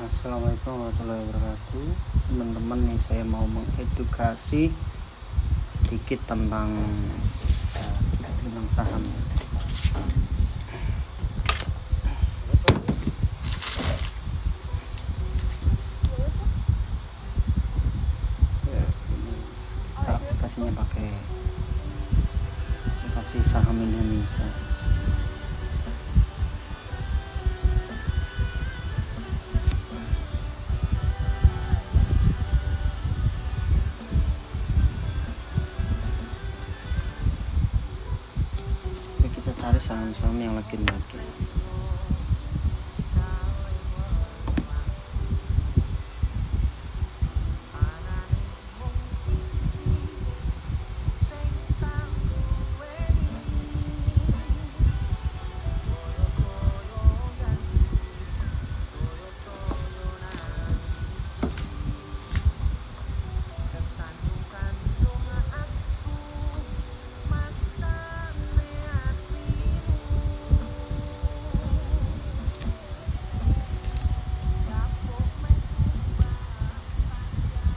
Assalamualaikum warahmatullahi wabarakatuh. Teman-teman, nih saya mau mengedukasi sedikit tentang saham. Ya, ini kita aplikasinya pakai aplikasi Saham Indonesia. Kita cari saham-saham yang lagi naik.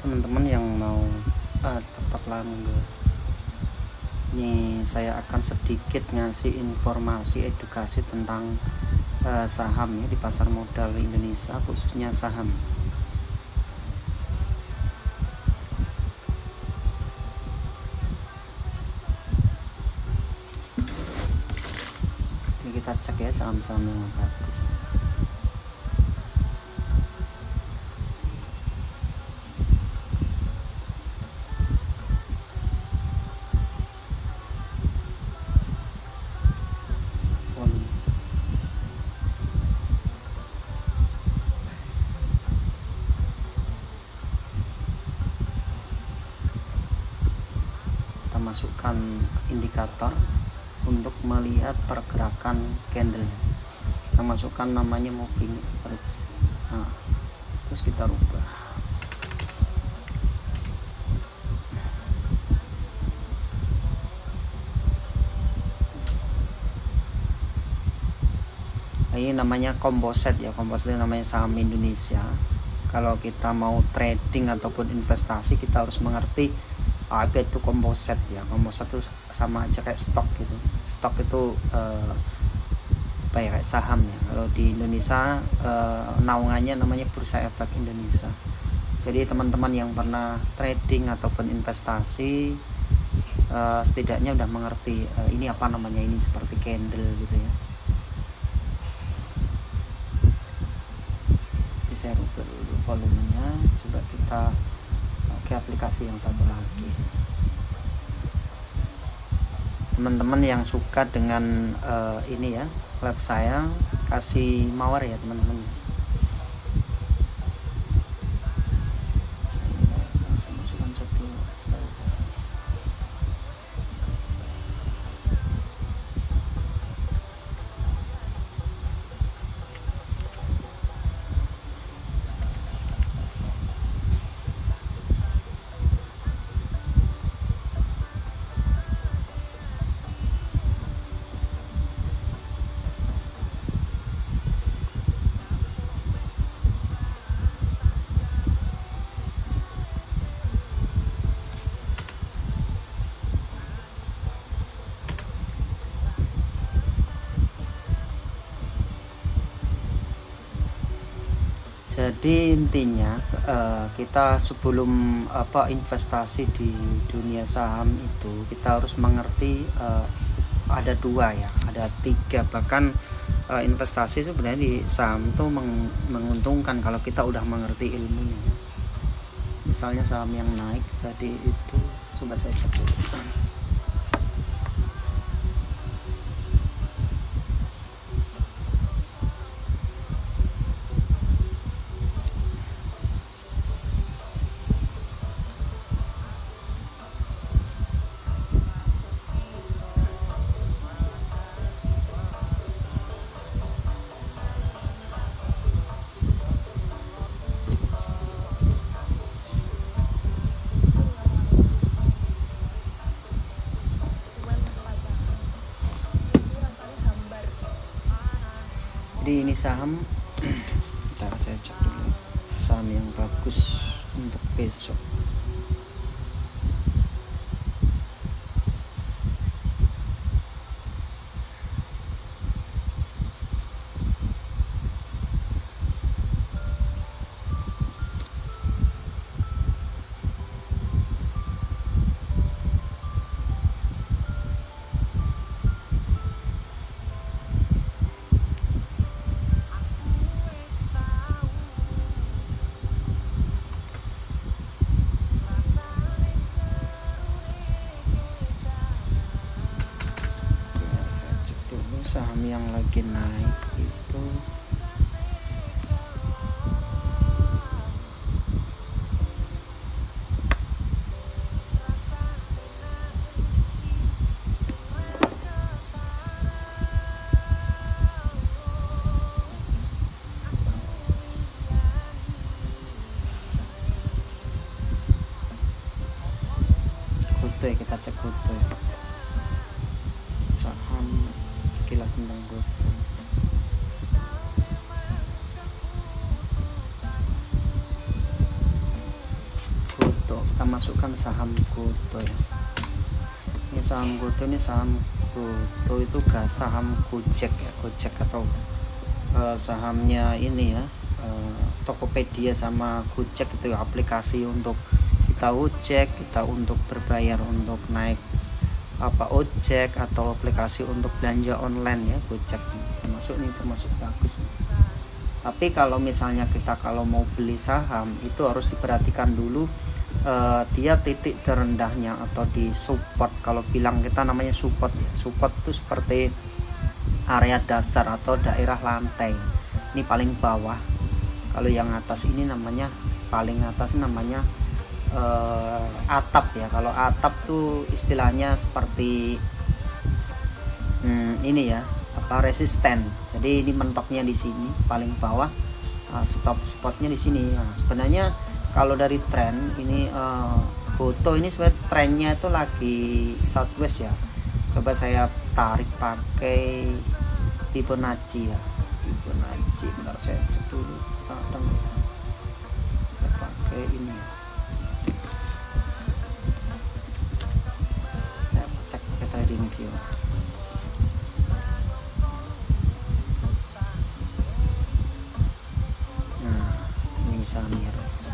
Teman-teman yang mau tetaplah nunggu. Ini saya akan sedikit ngasih informasi edukasi tentang saham ya di pasar modal Indonesia, khususnya saham. Ini kita cek ya saham-saham yang bagus. Masukkan indikator untuk melihat pergerakan candle. Kita masukkan namanya moving average. Nah, terus kita rubah. Ini namanya composite ya, composite namanya saham Indonesia. Kalau kita mau trading ataupun investasi, kita harus mengerti apa itu composite ya. Composite itu sama aja kayak stok gitu. Stok itu kayak saham ya. Kalau di Indonesia naungannya namanya Bursa Efek Indonesia. Jadi teman-teman yang pernah trading ataupun investasi setidaknya udah mengerti ini apa namanya, ini seperti candle gitu ya. Jadi saya rubah dulu volumenya, coba kita pakai aplikasi yang satu lagi. Teman-teman yang suka dengan ini ya, live saya kasih mawar ya teman-teman. Masukkan cek dulu. Jadi intinya kita sebelum investasi di dunia saham itu kita harus mengerti ada dua ya, ada tiga, bahkan investasi sebenarnya di saham itu menguntungkan kalau kita udah mengerti ilmunya. Misalnya saham yang naik tadi itu, coba saya cek dulu. Jadi ini saham, bentar saya cek dulu. saham yang bagus untuk besok. Saham yang lagi naik itu Goto ya, kita cek Goto ya. Saham sekilas tentang Goto. Goto, kita masukkan saham Goto ya. Ini saham Goto, ini saham Goto itu gak saham Gojek ya, Gojek atau sahamnya ini ya, Tokopedia sama Gojek itu ya, aplikasi untuk kita ojek, kita untuk berbayar untuk naik ojek, atau aplikasi untuk belanja online ya, Gojek termasuk bagus. Tapi kalau misalnya kita kalau mau beli saham itu harus diperhatikan dulu dia titik terendahnya atau di support. Kalau bilang kita namanya support ya. Support itu seperti area dasar atau daerah lantai. Ini paling bawah. Kalau yang atas ini namanya paling atas namanya atap ya. Kalau atap tuh istilahnya seperti ini ya, resisten. Jadi ini mentoknya di sini paling bawah, spotnya di sini. Nah, sebenarnya kalau dari tren ini Goto ini sebenarnya trennya itu lagi sideways ya. Coba saya tarik pakai Fibonacci ya. Fibonacci, bentar saya cek dulu. Kadang ya. Saya pakai ini. Saya cek pakai trading view. Saham miras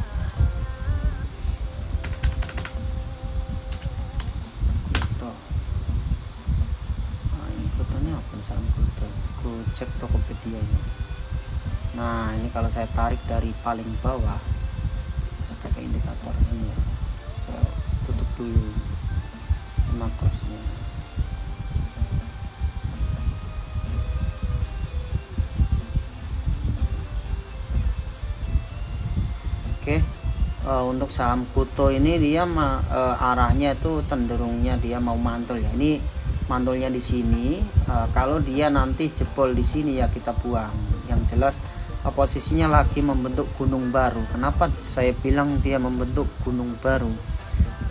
Goto. Nah, ini Gotonya apa saham Goto? Gojek, Tokopedia ya. Nah, ini kalau saya tarik dari paling bawah, saya pakai indikator ini ya. Saya tutup dulu makrosnya. Untuk saham Goto ini dia arahnya itu cenderungnya dia mau mantul ya. Ini mantulnya di sini. Kalau dia nanti jebol di sini ya kita buang. Yang jelas posisinya lagi membentuk gunung baru. Kenapa saya bilang dia membentuk gunung baru?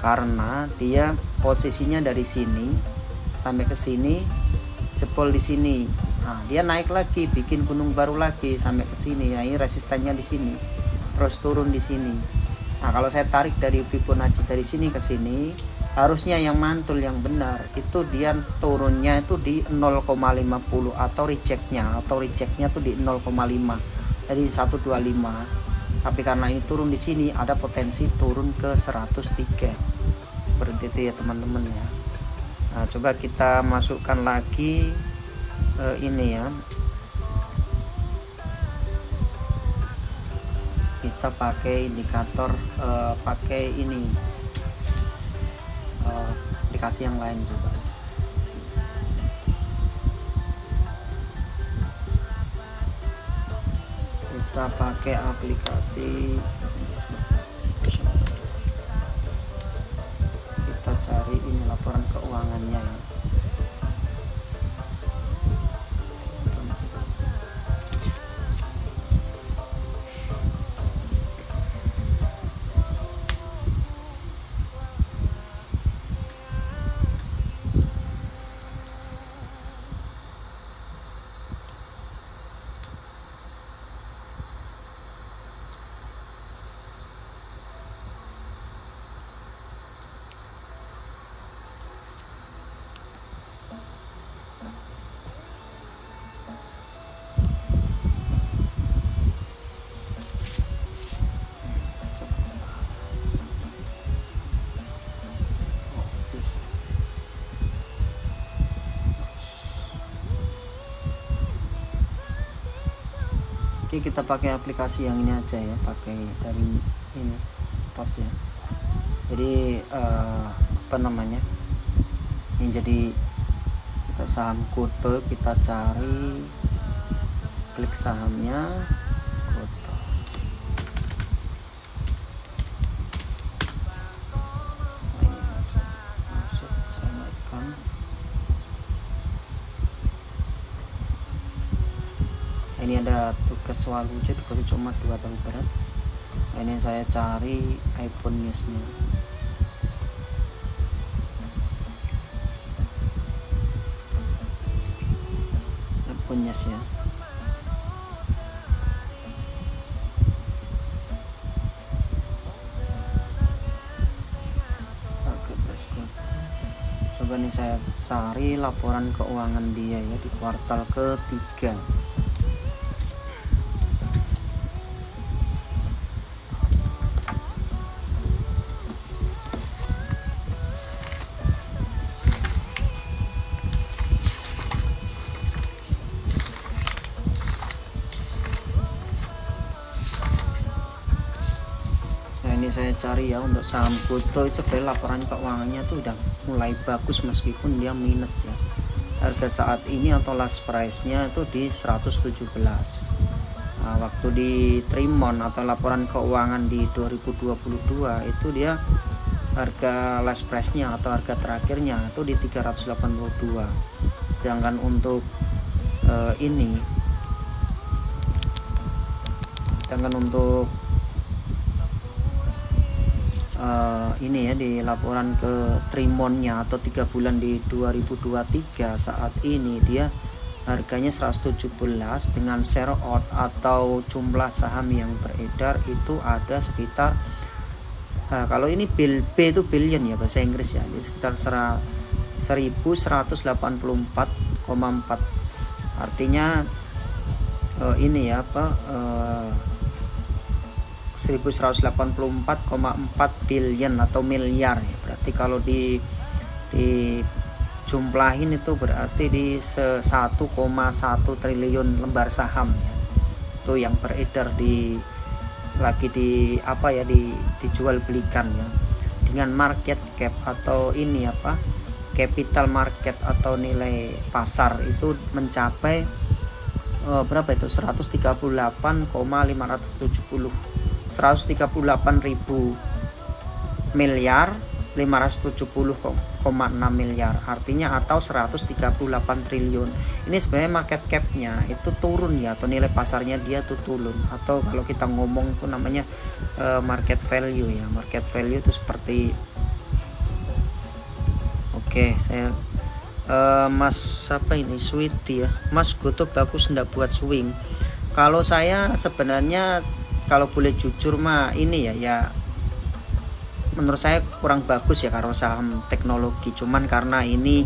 Karena dia posisinya dari sini sampai ke sini, jebol di sini. Nah, dia naik lagi, bikin gunung baru lagi sampai ke sini. Ya, ini resistannya di sini. Terus turun di sini. Nah, kalau saya tarik dari Fibonacci dari sini ke sini, harusnya yang mantul yang benar itu dia turunnya itu di 0,50 atau rejectnya tuh di 0,5. Jadi 125. Tapi karena ini turun di sini ada potensi turun ke 103. Seperti itu ya teman-teman ya. Nah, coba kita masukkan lagi ini ya. Kita pakai indikator pakai ini aplikasi yang lain juga. Kita pakai aplikasi, kita cari ini laporan keuangannya ya. Oke, kita pakai aplikasi yang ini aja ya, pakai dari ini pos ya. Jadi apa namanya, ini jadi kita saham Goto, kita cari, klik sahamnya Goto. Nah, ini masuk, saya naikkan. Ini ada tugas Waluja dikasih cuma 2 tahun berat. Nah, ini saya cari iPhone Newsnya. iPhone News ya. Coba nih saya cari laporan keuangan dia ya di kuartal ketiga. Saya cari ya untuk saham Goto, sebenarnya laporan keuangannya tuh udah mulai bagus meskipun dia minus ya. Harga saat ini atau last price-nya itu di 117. Nah, waktu di Trimon atau laporan keuangan di 2022 itu dia harga last price-nya atau harga terakhirnya itu di 382. Sedangkan untuk ini ini ya di laporan ke Trimonnya atau 3 bulan di 2023 saat ini dia harganya 117 dengan share out atau jumlah saham yang beredar itu ada sekitar kalau ini B itu billion ya bahasa Inggris ya, jadi sekitar 1184,4. Artinya ini ya 1184,4 billion atau miliar ya. Berarti kalau di jumlahin itu berarti di 1,1 triliun lembar saham ya. Itu yang beredar lagi dijual belikan ya. Dengan market cap atau ini capital market atau nilai pasar itu mencapai berapa itu 138,570 miliar 570,6 miliar, artinya atau 138 triliun. Ini sebenarnya market cap-nya itu turun ya, atau nilai pasarnya dia tuh turun, atau kalau kita ngomong tuh namanya market value ya. Market value itu seperti saya Mas Sweety ya, Mas Goto bagus ndak buat swing. Kalau saya sebenarnya kalau boleh jujur ini ya menurut saya kurang bagus ya kalau saham teknologi. Cuman karena ini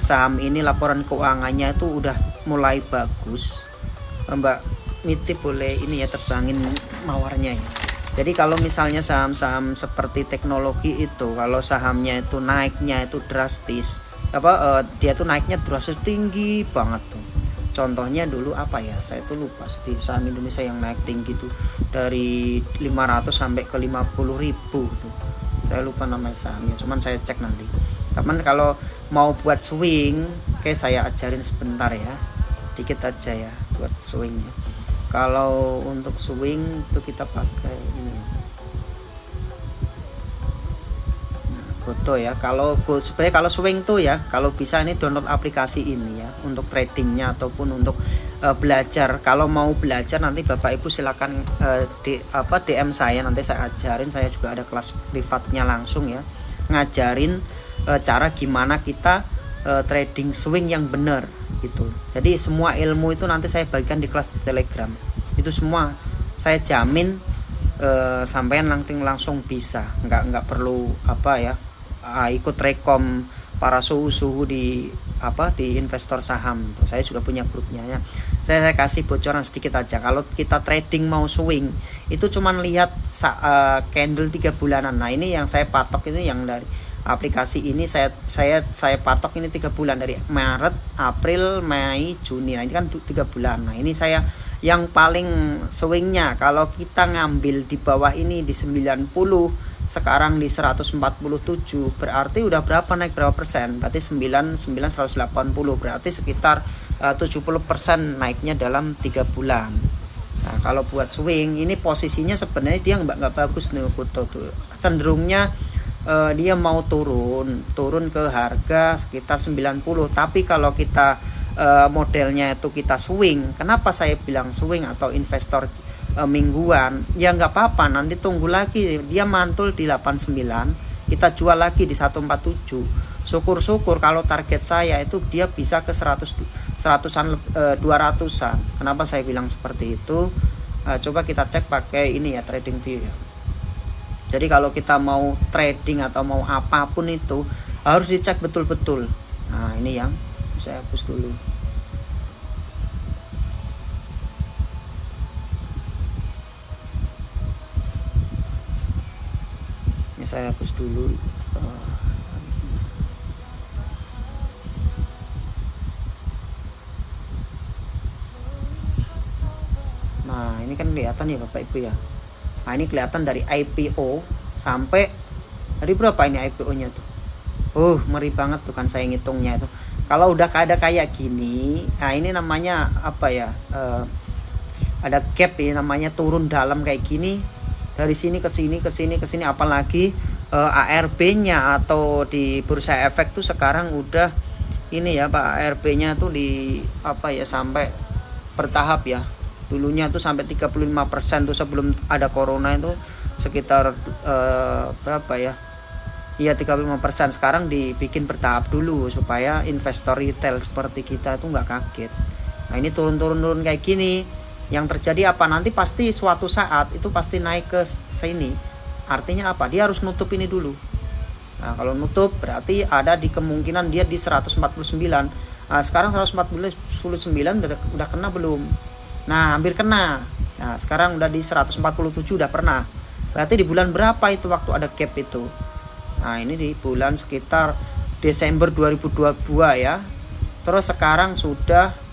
saham ini laporan keuangannya itu udah mulai bagus, Mbak Miti boleh ini ya terbangin mawarnya ya. Jadi kalau misalnya saham-saham seperti teknologi itu kalau sahamnya itu naiknya itu drastis, dia tuh naiknya drastis tinggi banget tuh. Contohnya dulu saya tuh lupa di saham Indonesia yang naik tinggi tuh dari 500 sampai ke 50.000 tuh. Saya lupa nama sahamnya, cuman saya cek nanti. Teman kalau mau buat swing, saya ajarin sebentar ya. Sedikit aja ya buat swingnya. Kalau untuk swing itu kita pakai ini. Goto ya. Sebenarnya kalau swing tuh ya, kalau bisa ini download aplikasi ini ya untuk tradingnya ataupun untuk belajar. Kalau mau belajar nanti Bapak Ibu silakan DM saya, nanti saya ajarin. Saya juga ada kelas privatnya langsung ya, ngajarin cara gimana kita trading swing yang benar gitu. Jadi semua ilmu itu nanti saya bagikan di kelas di Telegram. Itu semua saya jamin sampean langsung bisa, nggak perlu ikut rekom para suhu di investor saham. Saya juga punya grupnya ya. Saya kasih bocoran sedikit aja. Kalau kita trading mau swing itu cuman lihat candle 3 bulanan. Nah ini yang saya patok itu yang dari aplikasi ini saya patok ini 3 bulan, dari Maret, April, Mei, Juni. Nah ini kan 3 bulan. Nah ini saya yang paling swingnya kalau kita ngambil di bawah ini di 90, sekarang di 147, berarti udah berapa, naik berapa persen? Berarti 180, berarti sekitar 70% naiknya dalam 3 bulan. Nah kalau buat swing ini posisinya sebenarnya dia nggak bagus nih Kuto tuh, cenderungnya dia mau turun ke harga sekitar 90. Tapi kalau kita modelnya itu kita swing, kenapa saya bilang swing atau investor mingguan, ya nggak apa-apa, nanti tunggu lagi dia mantul di 89, kita jual lagi di 147. Syukur-syukur kalau target saya itu dia bisa ke 100-an 200-an. Kenapa saya bilang seperti itu? Coba kita cek pakai ini ya, trading view ya. Jadi kalau kita mau trading atau mau apapun itu harus dicek betul-betul. Nah ini yang saya hapus dulu. Ini saya hapus dulu. Nah ini kan kelihatan ya Bapak Ibu ya. Nah ini kelihatan dari IPO sampai dari berapa ini IPO-nya tuh. Ngeri banget tuh kan saya ngitungnya itu. Kalau udah ada kayak gini, nah ini namanya apa ya? Ada gap ya, namanya turun dalam kayak gini. Dari sini ke sini ke sini ke sini, apalagi ARB-nya atau di bursa efek tuh sekarang udah ini ya Pak, ARB-nya tuh di apa ya, sampai bertahap ya. Dulunya tuh sampai 35% tuh sebelum ada corona itu sekitar berapa ya? Iya 35%. Sekarang dibikin bertahap dulu supaya investor retail seperti kita itu nggak kaget. Nah ini turun kayak gini, yang terjadi apa, nanti pasti suatu saat itu pasti naik ke sini. Artinya apa, dia harus nutup ini dulu. Nah kalau nutup berarti ada di kemungkinan dia di 149. Nah sekarang 149 udah kena belum? Nah hampir kena. Nah sekarang udah di 147 udah pernah. Berarti di bulan berapa itu waktu ada gap itu? Nah ini di bulan sekitar Desember 2022 ya. Terus sekarang sudah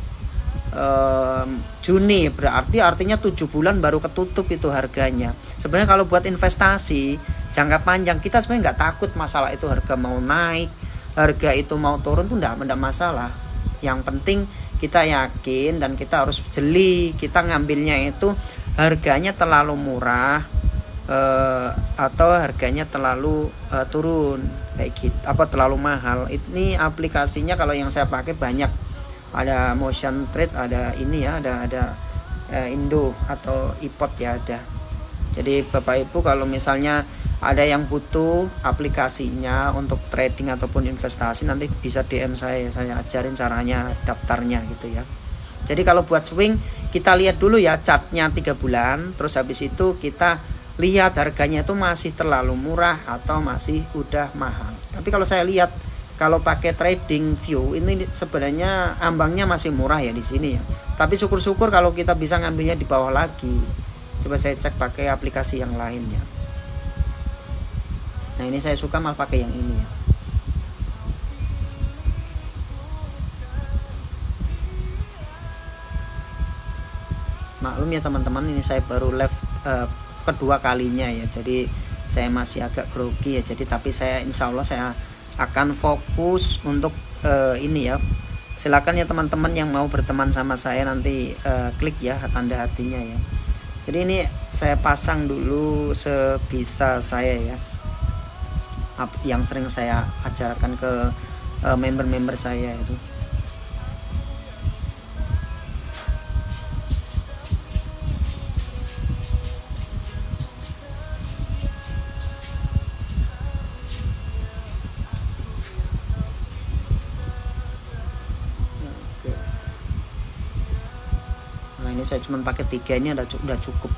Juni, berarti artinya 7 bulan baru ketutup itu harganya. Sebenarnya kalau buat investasi jangka panjang kita sebenarnya nggak takut masalah itu harga mau naik, harga itu mau turun tuh enggak masalah. Yang penting kita yakin dan kita harus jeli, kita ngambilnya itu harganya terlalu murah atau harganya terlalu turun kayak gitu, apa terlalu mahal. Ini aplikasinya kalau yang saya pakai banyak, ada Motion Trade, ada ini ya, ada Indo atau iPod ya ada. Jadi Bapak Ibu kalau misalnya ada yang butuh aplikasinya untuk trading ataupun investasi, nanti bisa DM saya ajarin caranya, daftarnya gitu ya. Jadi kalau buat swing kita lihat dulu ya chartnya 3 bulan, terus habis itu kita lihat harganya itu masih terlalu murah atau masih udah mahal. Tapi kalau saya lihat kalau pakai trading view ini sebenarnya ambangnya masih murah ya di sini ya. Tapi syukur-syukur kalau kita bisa ngambilnya di bawah lagi. Coba saya cek pakai aplikasi yang lain ya. Nah ini saya suka malah pakai yang ini ya. Maklum ya teman-teman, ini saya baru live kedua kalinya ya, jadi saya masih agak grogi ya. Jadi tapi saya insya Allah saya akan fokus untuk ini ya. Silakan ya teman-teman yang mau berteman sama saya nanti klik ya tanda hatinya ya. Jadi ini saya pasang dulu sebisa saya ya, yang sering saya ajarkan ke member-member saya itu. Nah ini saya cuma pakai 3, ini udah cukup.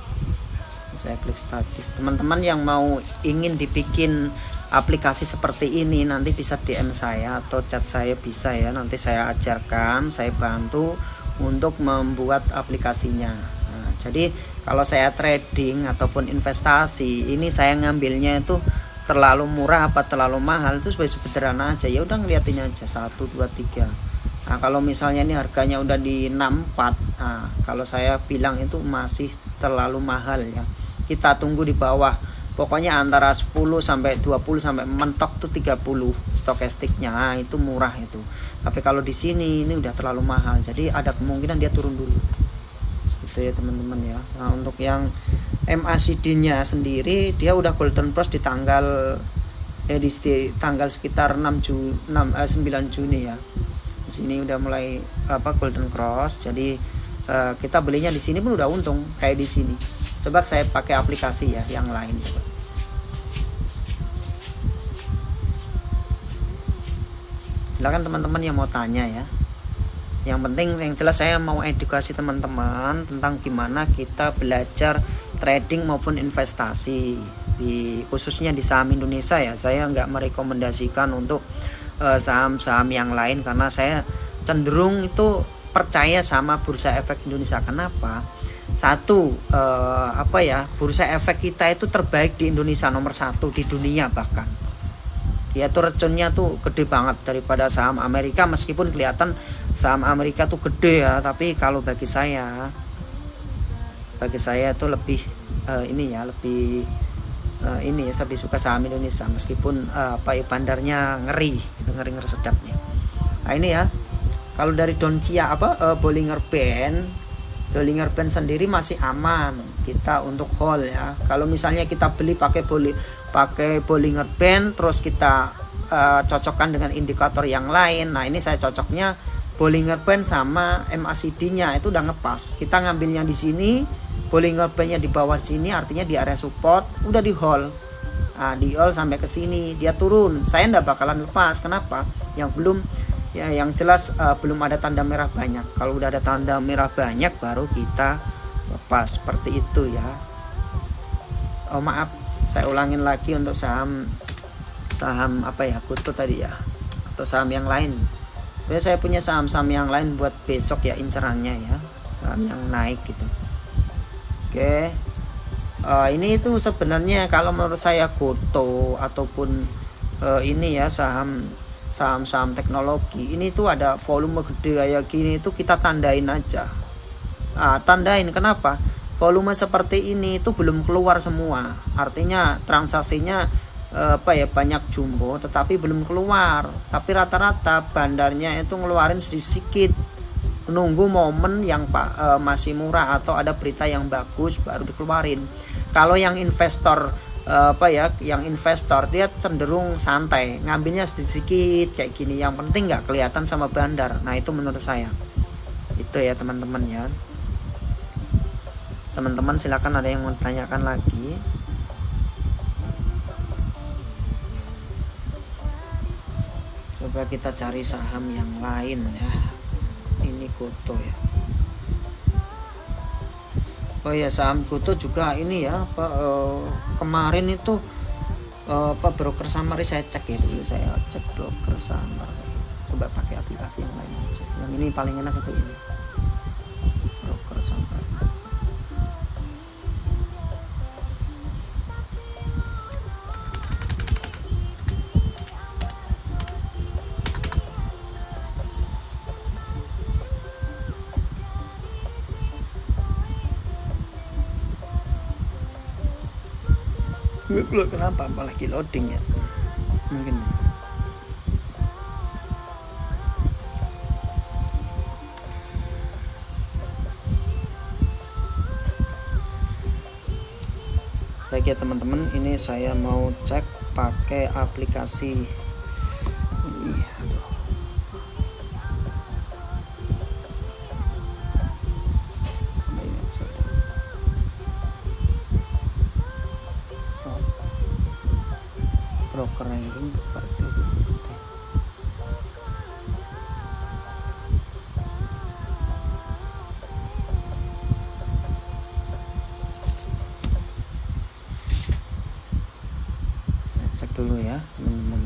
Saya klik statis. Teman-teman yang mau ingin dibikin aplikasi seperti ini nanti bisa DM saya atau chat saya, bisa ya, nanti saya ajarkan, saya bantu untuk membuat aplikasinya. Nah, jadi kalau saya trading ataupun investasi ini saya ngambilnya itu terlalu murah apa terlalu mahal itu sederhana aja, ya udah ngeliatin aja 1, 2, 3. Nah kalau misalnya ini harganya udah di 64, nah kalau saya bilang itu masih terlalu mahal ya. Kita tunggu di bawah, pokoknya antara 10 sampai 20 sampai mentok tuh 30 stokastiknya, nah, itu murah itu. Tapi kalau di sini ini udah terlalu mahal, jadi ada kemungkinan dia turun dulu gitu ya teman-teman ya. Nah untuk yang MACD-nya sendiri dia udah golden cross di tanggal di tanggal sekitar 9 Juni ya. Di sini udah mulai golden cross, jadi kita belinya di sini pun udah untung kayak di sini. Coba saya pakai aplikasi ya yang lain coba. Silakan teman-teman yang mau tanya ya. Yang penting yang jelas saya mau edukasi teman-teman tentang gimana kita belajar trading maupun investasi khususnya di saham Indonesia ya. Saya nggak merekomendasikan untuk saham-saham yang lain karena saya cenderung itu percaya sama Bursa Efek Indonesia. Kenapa? Satu, Bursa Efek kita itu terbaik di Indonesia, nomor 1 di dunia bahkan. Dia tuh return-nya tuh gede banget daripada saham Amerika, meskipun kelihatan saham Amerika tuh gede ya, tapi kalau bagi saya itu lebih saya lebih suka saham Indonesia meskipun bandarnya ngeri sedapnya. Nah ini ya, kalau dari Bollinger Band sendiri masih aman kita untuk hold ya. Kalau misalnya kita beli pakai Bollinger Band terus kita cocokkan dengan indikator yang lain. Nah ini saya cocoknya Bollinger Band sama MACD-nya itu udah ngepas. Kita ngambilnya di sini, Bollinger Band-nya di bawah sini, artinya di area support, udah di hold. Nah, di hold sampai ke sini, dia turun. Saya enggak bakalan lepas. Kenapa? Yang jelas belum ada tanda merah banyak. Kalau udah ada tanda merah banyak baru kita lepas, seperti itu ya. Oh maaf, saya ulangin lagi untuk saham Kuto tadi ya, atau saham yang lain. Saya punya saham-saham yang lain buat besok ya incerannya ya, saham yang naik gitu. Oke. Ini itu sebenarnya kalau menurut saya Kuto ataupun ini ya saham-saham teknologi ini tuh ada volume gede kayak gini itu kita tandain aja. Tandain kenapa? Volume seperti ini itu belum keluar semua. Artinya transaksinya banyak jumbo tetapi belum keluar. Tapi rata-rata bandarnya itu ngeluarin sedikit. Nunggu momen yang masih murah atau ada berita yang bagus baru dikeluarin. Kalau yang investor dia cenderung santai, ngambilnya sedikit kayak gini, yang penting nggak kelihatan sama bandar. Nah itu menurut saya itu ya teman-teman ya. Teman-teman silakan ada yang mau tanyakan lagi. Coba kita cari saham yang lain ya. Ini Kuto ya. Oh ya, saham Kuto juga ini ya kemarin itu broker Summary saya cek ya dulu, saya cek broker Summary. Coba pakai aplikasi yang lain aja. Yang ini paling enak itu ini. Broker Summary. Kenapa apalagi loading ya mungkin ya. Baik ya teman-teman, ini saya mau cek pakai aplikasi ini. Broker ranking seperti itu. Saya cek dulu ya teman-teman.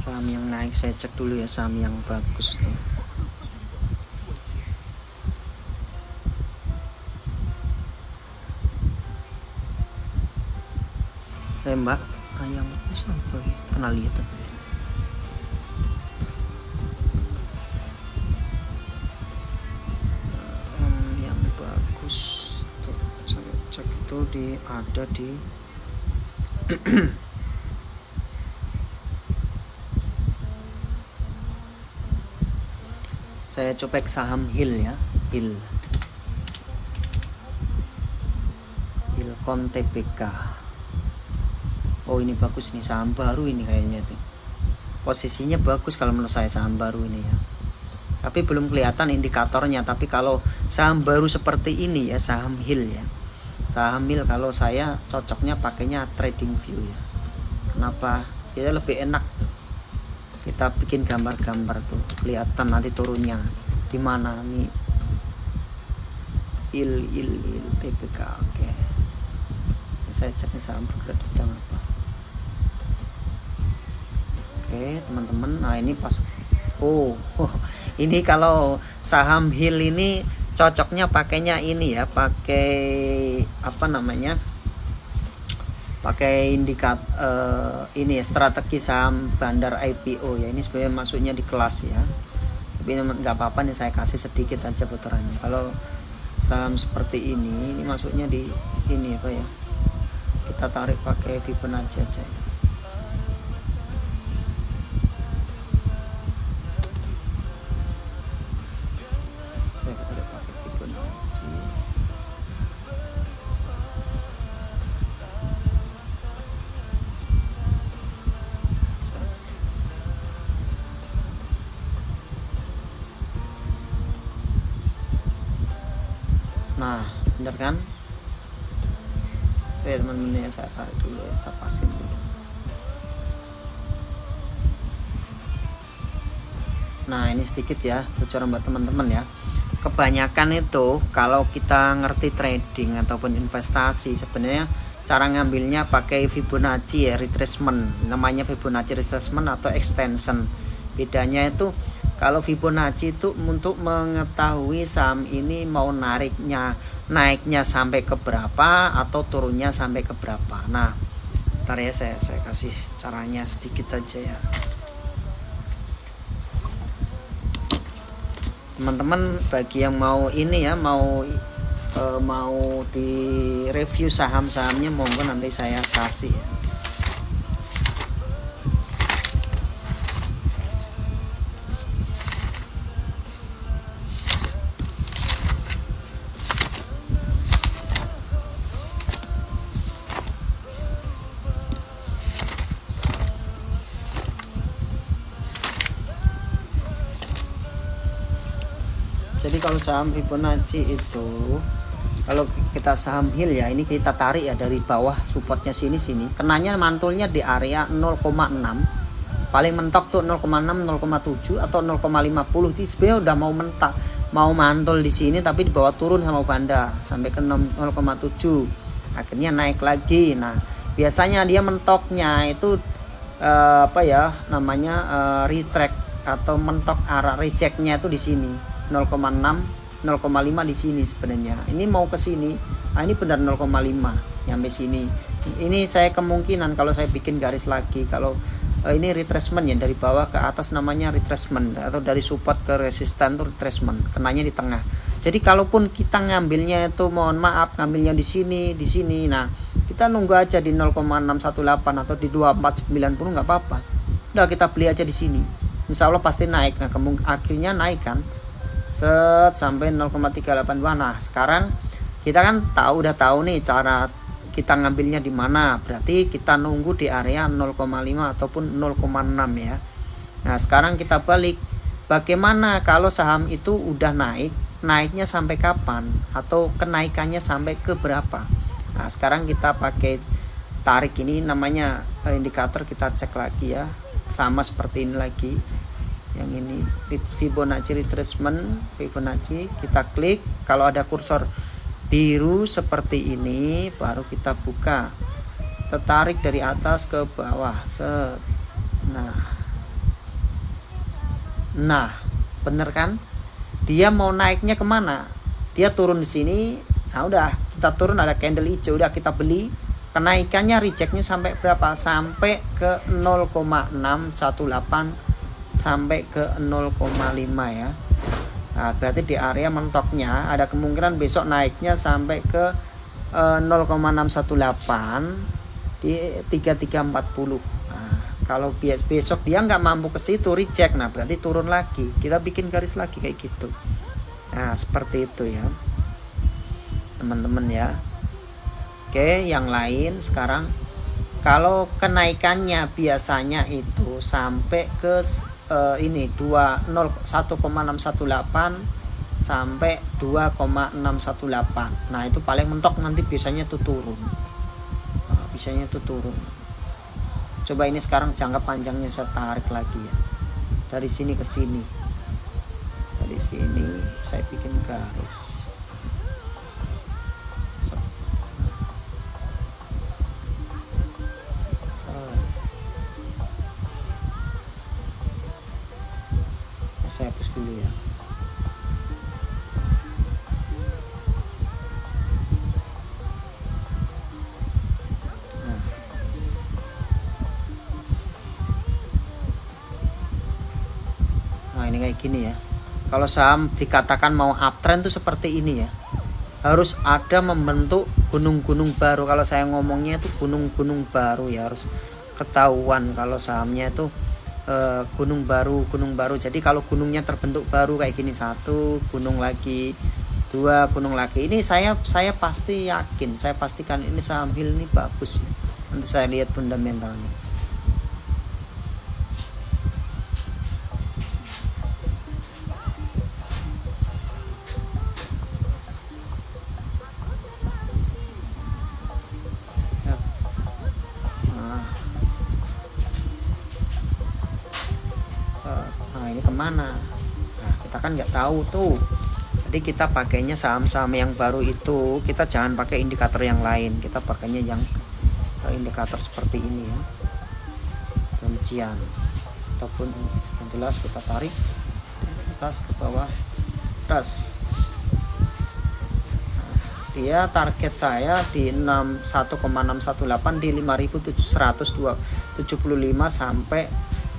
saham yang naik. Saya cek dulu ya saham yang bagus tuh. Mbak, yang bagus apa? Pernah lihat tuh. Yang bagus tuh saya cek itu ada di saya copek saham Hill ya, Hilcon TPK. Oh ini bagus nih, saham baru ini kayaknya tuh. Posisinya bagus kalau menurut saya saham baru ini ya. Tapi belum kelihatan indikatornya. Tapi kalau saham baru seperti ini ya, saham Hill ya. Saham Hill kalau saya cocoknya pakainya trading view ya. Kenapa? Ya lebih enak tuh. Kita bikin gambar-gambar tuh, kelihatan nanti turunnya di mana nih. Il TPK. Oke. Saya cek nih saham bergerak di bidang apa. Oke teman-teman, nah ini pas. Oh ini kalau saham Hill ini cocoknya pakainya ini ya, pakai apa namanya, pakai ini ya, strategi saham bandar IPO ya. Ini sebenarnya masuknya di kelas ya, tapi nggak apa-apa nih, saya kasih sedikit aja bocorannya. Kalau saham seperti ini masuknya di ini apa ya, kita tarik pakai Fibonacci aja ya. Nah, bener kan? Oke teman-teman ya, saya tarik dulu ya, saya pasin dulu. Nah ini sedikit ya bocoran buat teman-teman ya. Kebanyakan itu kalau kita ngerti trading ataupun investasi, sebenarnya cara ngambilnya pakai Fibonacci ya, retracement. Namanya Fibonacci retracement atau extension. Bedanya itu kalau Fibonacci itu untuk mengetahui saham ini mau naiknya sampai ke berapa atau turunnya sampai ke berapa. Nah, ntar ya saya kasih caranya sedikit aja ya. Teman-teman bagi yang mau ini ya, mau di review saham-sahamnya, monggo nanti saya kasih ya. Jadi kalau saham Fibonacci itu, kalau kita saham Hill ya, ini kita tarik ya dari bawah supportnya sini, kenanya mantulnya di area 0,6, paling mentok tuh 0,6, 0,7 atau 0,50. Ini sebenarnya udah mau mantul di sini, tapi di bawah turun sama bandar sampai ke 0,7, akhirnya naik lagi. Nah biasanya dia mentoknya itu retract atau mentok arah rejectnya itu di sini 0,6, 0,5 di sini sebenarnya. Ini mau ke sini. Nah, ini benar 0,5 nyampe sini. Ini saya kemungkinan kalau saya bikin garis lagi, kalau ini retracement ya, dari bawah ke atas namanya retracement, atau dari support ke resistance itu retracement, kenanya di tengah. Jadi kalaupun kita ngambilnya itu, mohon maaf, ngambilnya di sini. Nah, kita nunggu aja di 0,618 atau di 2490 nggak apa-apa. Udah kita beli aja di sini. Insya Allah pasti naik. Nah, akhirnya naik kan. Sampai 0,382. Nah sekarang kita kan udah tahu nih cara kita ngambilnya di mana. Berarti kita nunggu di area 0,5 ataupun 0,6 ya. Nah sekarang kita balik, bagaimana kalau saham itu udah naiknya sampai kapan, atau kenaikannya sampai ke berapa. Nah sekarang kita pakai tarik ini, namanya indikator, kita cek lagi ya, sama seperti ini lagi. Yang ini Fibonacci retracement, Fibonacci, kita klik. Kalau ada kursor biru seperti ini, baru kita buka, tertarik dari atas ke bawah, set. Nah Nah, bener kan? Dia mau naiknya kemana? Dia turun di sini. Nah udah, kita turun ada candle hijau, udah kita beli. Kenaikannya rejectnya sampai berapa? Sampai ke 0,618 sampai ke 0,5 ya. Nah, berarti di area mentoknya ada kemungkinan besok naiknya sampai ke 0,618 di 3340. Nah, kalau besok dia nggak mampu ke situ, reject, nah berarti turun lagi. Kita bikin garis lagi kayak gitu. Nah, seperti itu ya, teman-teman ya. Oke, yang lain sekarang, kalau kenaikannya biasanya itu sampai ke ini 1,618 sampai 2,618. Nah, itu paling mentok nanti biasanya itu turun. Nah, biasanya itu turun. Coba ini sekarang jangka panjangnya saya tarik lagi ya. Dari sini ke sini. Dari sini saya bikin garis. Saya hapus dulu ya. Nah, ini kayak gini ya. Kalau saham dikatakan mau uptrend tuh seperti ini ya. Harus ada membentuk gunung-gunung baru. Kalau saya ngomongnya itu gunung-gunung baru ya, harus ketahuan kalau sahamnya itu gunung baru. Jadi kalau gunungnya terbentuk baru kayak gini, 1 gunung lagi, 2 gunung lagi, ini saya pasti yakin, saya pastikan ini saham HIL ini bagus ya. Nanti saya lihat fundamentalnya. Nah, ini kemana? Nah, kita kan nggak tahu tuh. Jadi kita pakainya saham-saham yang baru itu, kita jangan pakai indikator yang lain, kita pakainya yang indikator seperti ini ya, rincian ataupun yang jelas. Kita tarik atas ke bawah, ras. Dia target saya di 1,618 di 5.775 sampai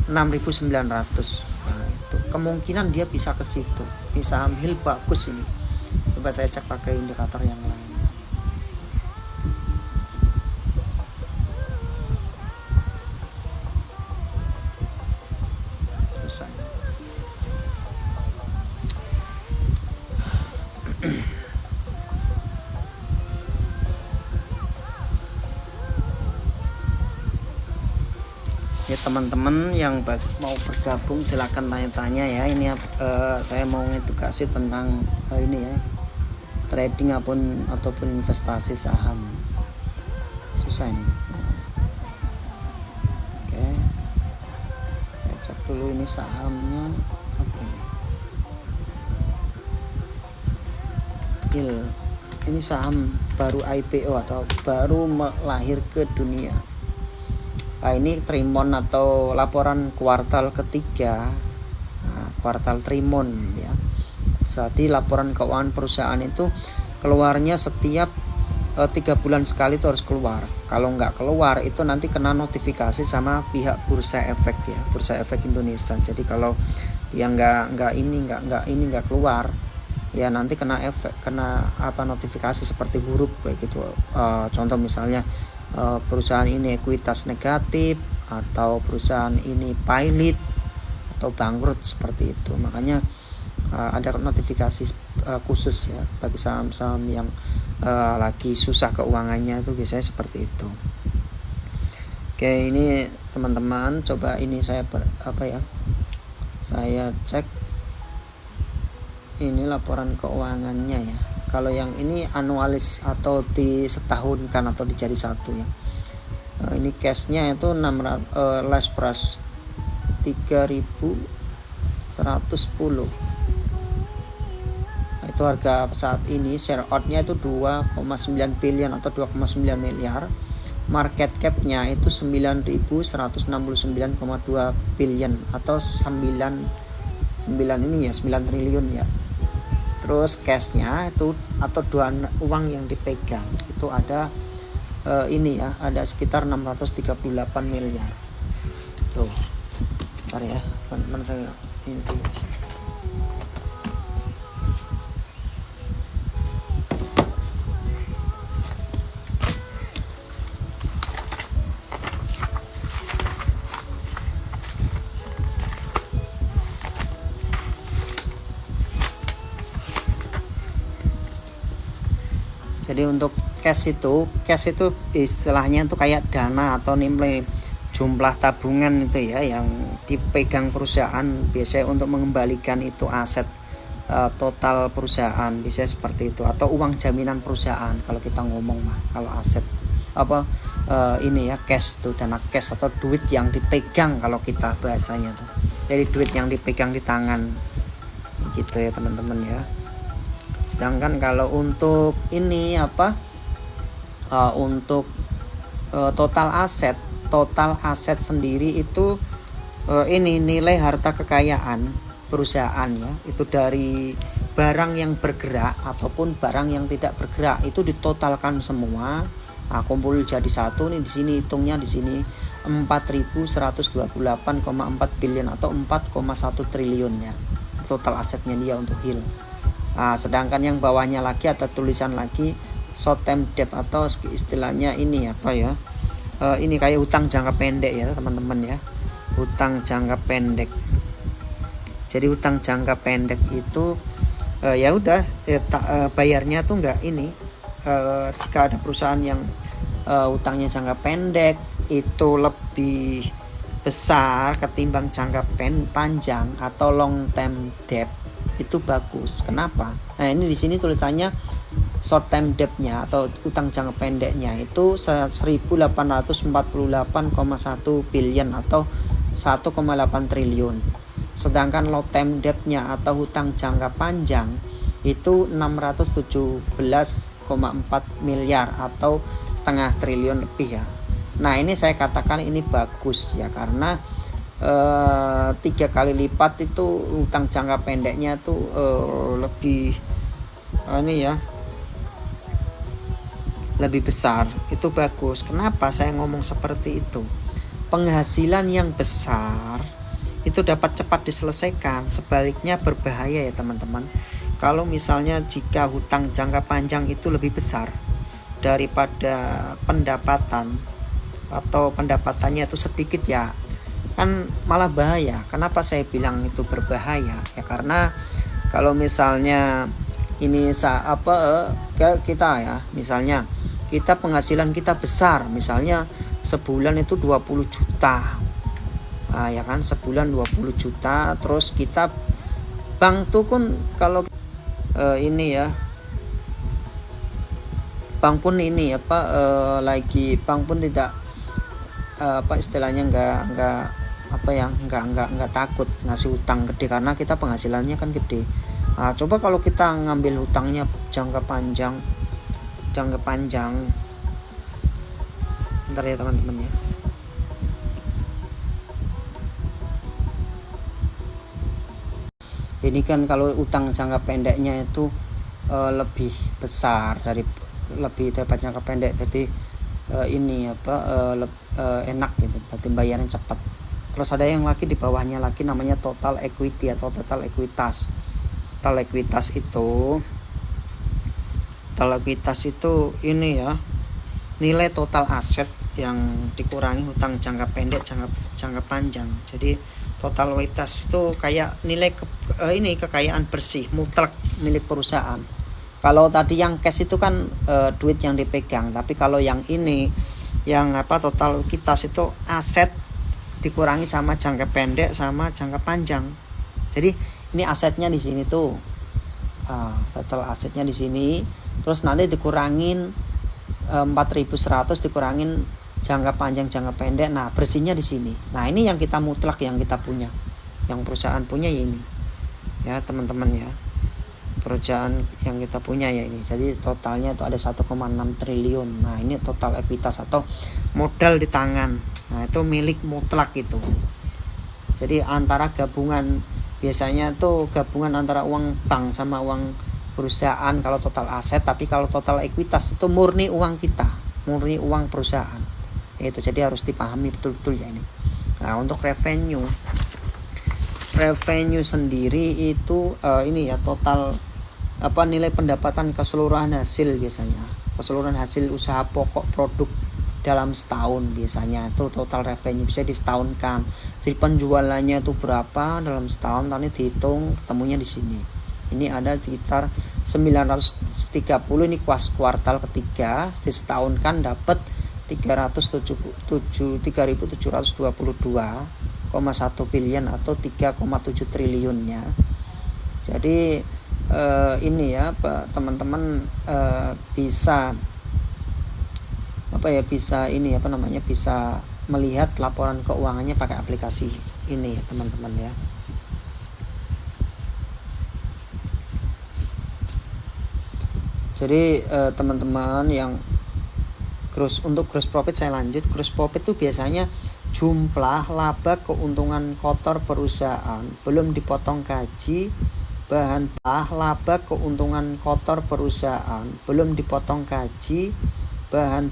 6.900. Nah, itu kemungkinan dia bisa ke situ. Ini saham HIL bagus ini. Coba saya cek pakai indikator yang lain. Selesai. Ya teman-teman yang mau bergabung silakan tanya-tanya ya. Ini saya mau edukasi tentang ini ya, trading ataupun investasi saham. Susah ini. Oke, saya cek dulu ini sahamnya apa ini. HIL ini saham baru IPO atau baru lahir ke dunia. Nah, ini trimon atau laporan kuartal ketiga, kuartal trimon ya. Jadi laporan keuangan perusahaan itu keluarnya setiap 3 bulan sekali itu harus keluar. Kalau nggak keluar itu nanti kena notifikasi sama pihak Bursa Efek ya, Bursa Efek Indonesia. Jadi kalau yang nggak keluar ya nanti kena notifikasi seperti huruf kayak gitu. Contoh misalnya perusahaan ini ekuitas negatif, atau perusahaan ini pilot atau bangkrut, seperti itu. Makanya ada notifikasi khusus ya bagi saham-saham yang lagi susah keuangannya, itu biasanya seperti itu. Oke, ini teman-teman coba ini saya cek ini laporan keuangannya ya. Kalau yang ini anualis atau di setahunkan atau dijadi satu ya. Ini cashnya itu 600 last price 3.110. Nah, itu harga saat ini. Share outnya itu 2,9 billion atau 2,9 miliar. Market capnya itu 9.169,2 billion atau 9 ini ya 9 triliun ya. Terus cashnya itu atau uang yang dipegang itu ada ini ya, ada sekitar 638 miliar. Tuh. Bentar ya, teman-teman saya ini tuh. Jadi untuk cash itu istilahnya itu kayak dana atau nilai jumlah tabungan itu ya yang dipegang perusahaan biasanya untuk mengembalikan itu aset total perusahaan, bisa seperti itu, atau uang jaminan perusahaan kalau kita ngomong mah. Kalau aset ini ya cash itu dana cash atau duit yang dipegang kalau kita bahasanya tuh. Jadi duit yang dipegang di tangan gitu ya teman-teman ya. Sedangkan kalau untuk ini untuk total aset sendiri itu ini nilai harta kekayaan perusahaan ya, itu dari barang yang bergerak ataupun barang yang tidak bergerak itu ditotalkan semua. Nah, kumpul jadi satu nih, di sini hitungnya di sini 4.128,4 billion atau 4,1 triliun ya. Total asetnya dia untuk HIL. Nah, sedangkan yang bawahnya lagi ada tulisan lagi short term debt atau istilahnya ini ini kayak hutang jangka pendek ya teman-teman ya. Hutang jangka pendek. Jadi hutang jangka pendek itu ya udah bayarnya tuh enggak ini. Jika ada perusahaan yang hutangnya jangka pendek itu lebih besar ketimbang jangka panjang atau long term debt itu bagus. Kenapa? Nah, ini di sini tulisannya short term debt-nya atau utang jangka pendeknya itu 1.848,1 billion atau 1,8 triliun. Sedangkan long term debt-nya atau hutang jangka panjang itu 617,4 miliar atau setengah triliun lebih ya. Nah, ini saya katakan ini bagus ya karena 3 kali lipat itu utang jangka pendeknya tuh lebih ini ya, lebih besar. Itu bagus. Kenapa saya ngomong seperti itu? Penghasilan yang besar itu dapat cepat diselesaikan, sebaliknya berbahaya ya teman-teman. Kalau misalnya jika hutang jangka panjang itu lebih besar daripada pendapatan atau pendapatannya itu sedikit ya, kan malah bahaya. Kenapa saya bilang itu berbahaya? Ya karena kalau misalnya ini kita ya, misalnya kita penghasilan kita besar, misalnya sebulan itu 20 juta. Nah, ya kan sebulan 20 juta, terus kita bank tuh kan kalau ini ya, bank pun ini lagi bank pun tidak istilahnya nggak takut ngasih utang gede karena kita penghasilannya kan gede. Nah, coba kalau kita ngambil hutangnya jangka panjang, bentar ya teman-teman ya. Ini kan kalau utang jangka pendeknya itu lebih besar daripada jangka pendek, jadi enak gitu, berarti bayarnya cepat. Terus ada yang lagi di bawahnya lagi namanya total equity atau total ekuitas. Total ekuitas itu ini ya, nilai total aset yang dikurangi hutang jangka pendek jangka panjang. Jadi total ekuitas itu kayak nilai kekayaan bersih mutlak milik perusahaan. Kalau tadi yang cash itu kan duit yang dipegang, tapi kalau yang ini yang total ekuitas itu aset dikurangi sama jangka pendek sama jangka panjang. Jadi ini asetnya di sini tuh, total asetnya di sini, terus nanti dikurangin 4.100 dikurangin jangka panjang jangka pendek. Nah, bersihnya di sini. Nah, ini yang kita mutlak, yang kita punya, yang perusahaan punya ya ini ya teman-teman ya, perusahaan yang kita punya ya ini. Jadi totalnya itu ada 1,6 triliun. Nah, ini total ekuitas atau modal di tangan. Nah, itu milik mutlak itu. Jadi antara gabungan biasanya tuh gabungan antara uang bank sama uang perusahaan kalau total aset, tapi kalau total ekuitas itu murni uang kita, murni uang perusahaan. Itu jadi harus dipahami betul-betul ya ini. Nah, untuk revenue sendiri itu ini ya total nilai pendapatan keseluruhan hasil, biasanya keseluruhan hasil usaha pokok produk dalam setahun, biasanya itu total revenue bisa disetahunkan. Jadi penjualannya itu berapa dalam setahun, tadi dihitung ketemunya di sini. Ini ada sekitar 930, ini kuartal ketiga, disetahunkan dapat 3.722,1 billion atau 3,7 triliun ya. Jadi ini ya teman-teman bisa bisa melihat laporan keuangannya pakai aplikasi ini ya teman-teman ya. Jadi teman-teman yang untuk gross profit saya lanjut. Gross profit itu biasanya jumlah laba keuntungan kotor perusahaan belum dipotong gaji, bahan laba keuntungan kotor perusahaan belum dipotong gaji, bahan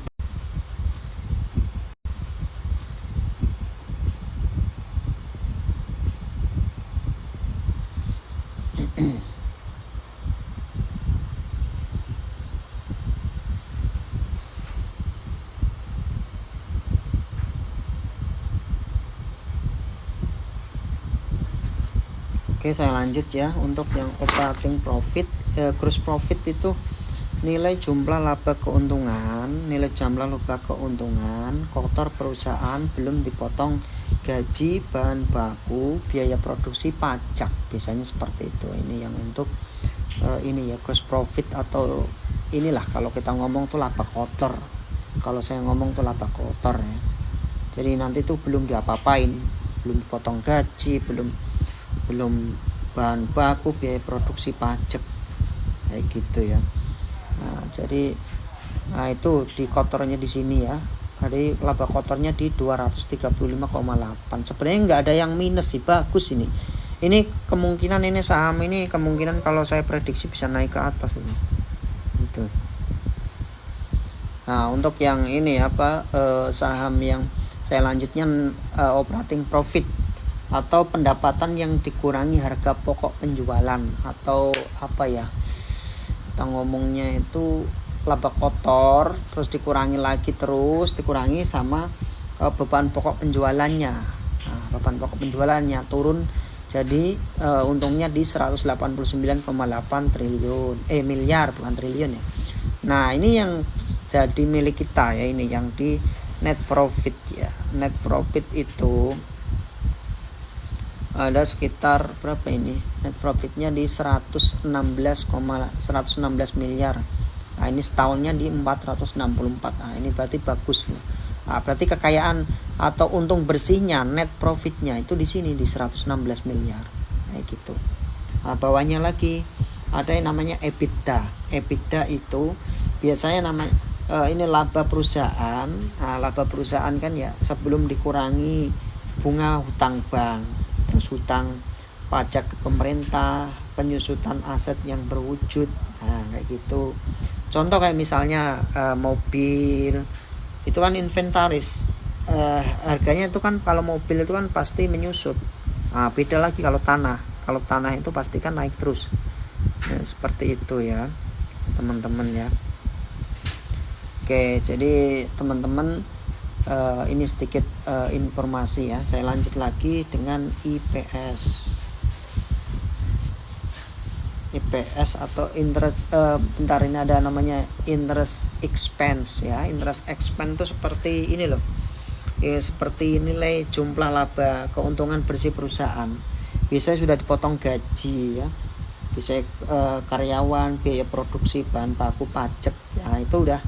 Oke, saya lanjut ya. Untuk yang operating profit, gross profit itu nilai jumlah laba keuntungan kotor perusahaan belum dipotong gaji, bahan baku, biaya produksi, pajak, biasanya seperti itu. Ini yang untuk ini ya gross profit, atau inilah kalau kita ngomong tuh laba kotor. Kalau saya ngomong tuh laba kotor ya. Jadi nanti tuh belum diapa-apain, belum dipotong gaji, belum bahan baku, biaya produksi, pajak, kayak gitu ya. Nah, jadi itu di kotornya di sini ya. Jadi laba kotornya di 235,8. Sebenarnya nggak ada yang minus sih, bagus ini. Ini kemungkinan ini saham ini kemungkinan kalau saya prediksi bisa naik ke atas ini. Gitu. Nah, untuk yang ini saham yang saya lanjutnya operating profit atau pendapatan yang dikurangi harga pokok penjualan, atau kita ngomongnya itu laba kotor terus dikurangi sama beban pokok penjualannya. Nah, beban pokok penjualannya turun, jadi untungnya di 189,8 triliun miliar, bukan triliun ya. Nah, ini yang jadi milik kita ya, ini yang di net profit ya. Net profit itu ada sekitar berapa ini? Net profitnya di 116 miliar. Nah, ini setahunnya di 464. Nah, ini berarti bagus nih. Nah, berarti kekayaan atau untung bersihnya, net profitnya itu di sini di 116 miliar. Kayak gitu. Nah, bawahnya lagi ada yang namanya EBITDA. EBITDA itu biasanya ini laba perusahaan. Nah, laba perusahaan kan ya sebelum dikurangi bunga hutang bank, terus hutang pajak ke pemerintah, penyusutan aset yang berwujud, nah kayak gitu. Contoh kayak misalnya mobil itu kan inventaris, harganya itu kan kalau mobil itu kan pasti menyusut. Nah, beda lagi kalau tanah itu pasti kan naik terus. Nah, seperti itu ya teman-teman ya. Oke, jadi teman-teman ini sedikit informasi ya. Saya lanjut lagi dengan IPS atau interest. Bentar, ini ada namanya interest expense ya. Interest expense itu seperti ini loh. Seperti nilai jumlah laba keuntungan bersih perusahaan. Biasanya sudah dipotong gaji ya. Bisa karyawan, biaya produksi, bahan baku, pajak. Ya itu udah.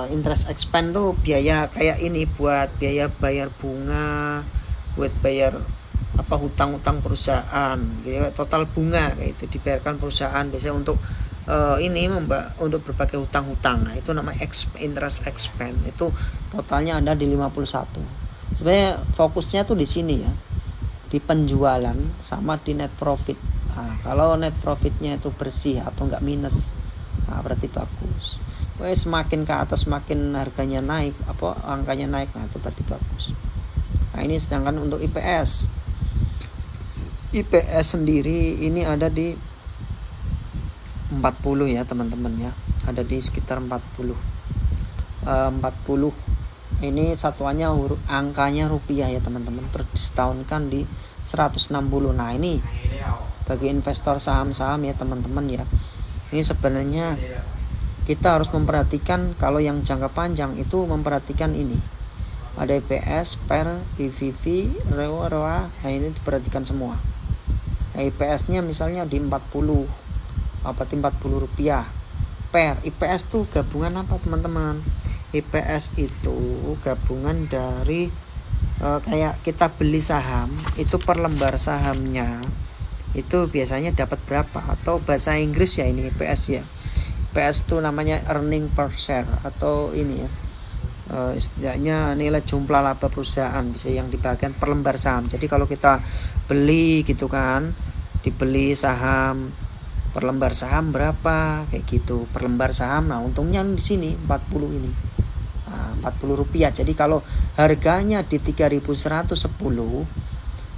Interest expense tuh biaya kayak ini, buat biaya bayar bunga, buat bayar hutang-hutang perusahaan, gitu, total bunga kayak itu dibayarkan perusahaan biasanya untuk untuk berbagai hutang-hutang. Nah, itu namanya interest expense. Itu totalnya ada di 51. Sebenarnya fokusnya tuh di sini ya. Di di penjualan sama di net profit. Nah, kalau net profitnya itu bersih atau enggak minus, nah berarti bagus. Semakin ke atas semakin harganya naik, angkanya naik, nah itu berarti bagus. Nah ini sedangkan untuk IPS sendiri ini ada di 40 ya teman-teman ya, ada di sekitar 40 ini satuannya angkanya rupiah ya teman-teman, terdiskaunkan di 160. Nah ini bagi investor saham-saham ya teman-teman ya, ini sebenarnya kita harus memperhatikan. Kalau yang jangka panjang itu memperhatikan ini, ada IPS, PER, PVV, ROA, nah ini diperhatikan semua. IPS nya misalnya di 40 rupiah. PER, IPS tuh gabungan apa teman-teman? IPS itu gabungan dari kayak kita beli saham itu per lembar sahamnya itu biasanya dapat berapa, atau bahasa Inggris ya ini IPS ya. IPS itu namanya earning per share, atau ini ya istilahnya nilai jumlah laba perusahaan, bisa yang dibagikan per lembar saham. Jadi kalau kita beli gitu kan, dibeli saham per lembar saham berapa kayak gitu per lembar saham. Nah untungnya di sini 40 ini, 40 rupiah. Jadi kalau harganya di 3.110,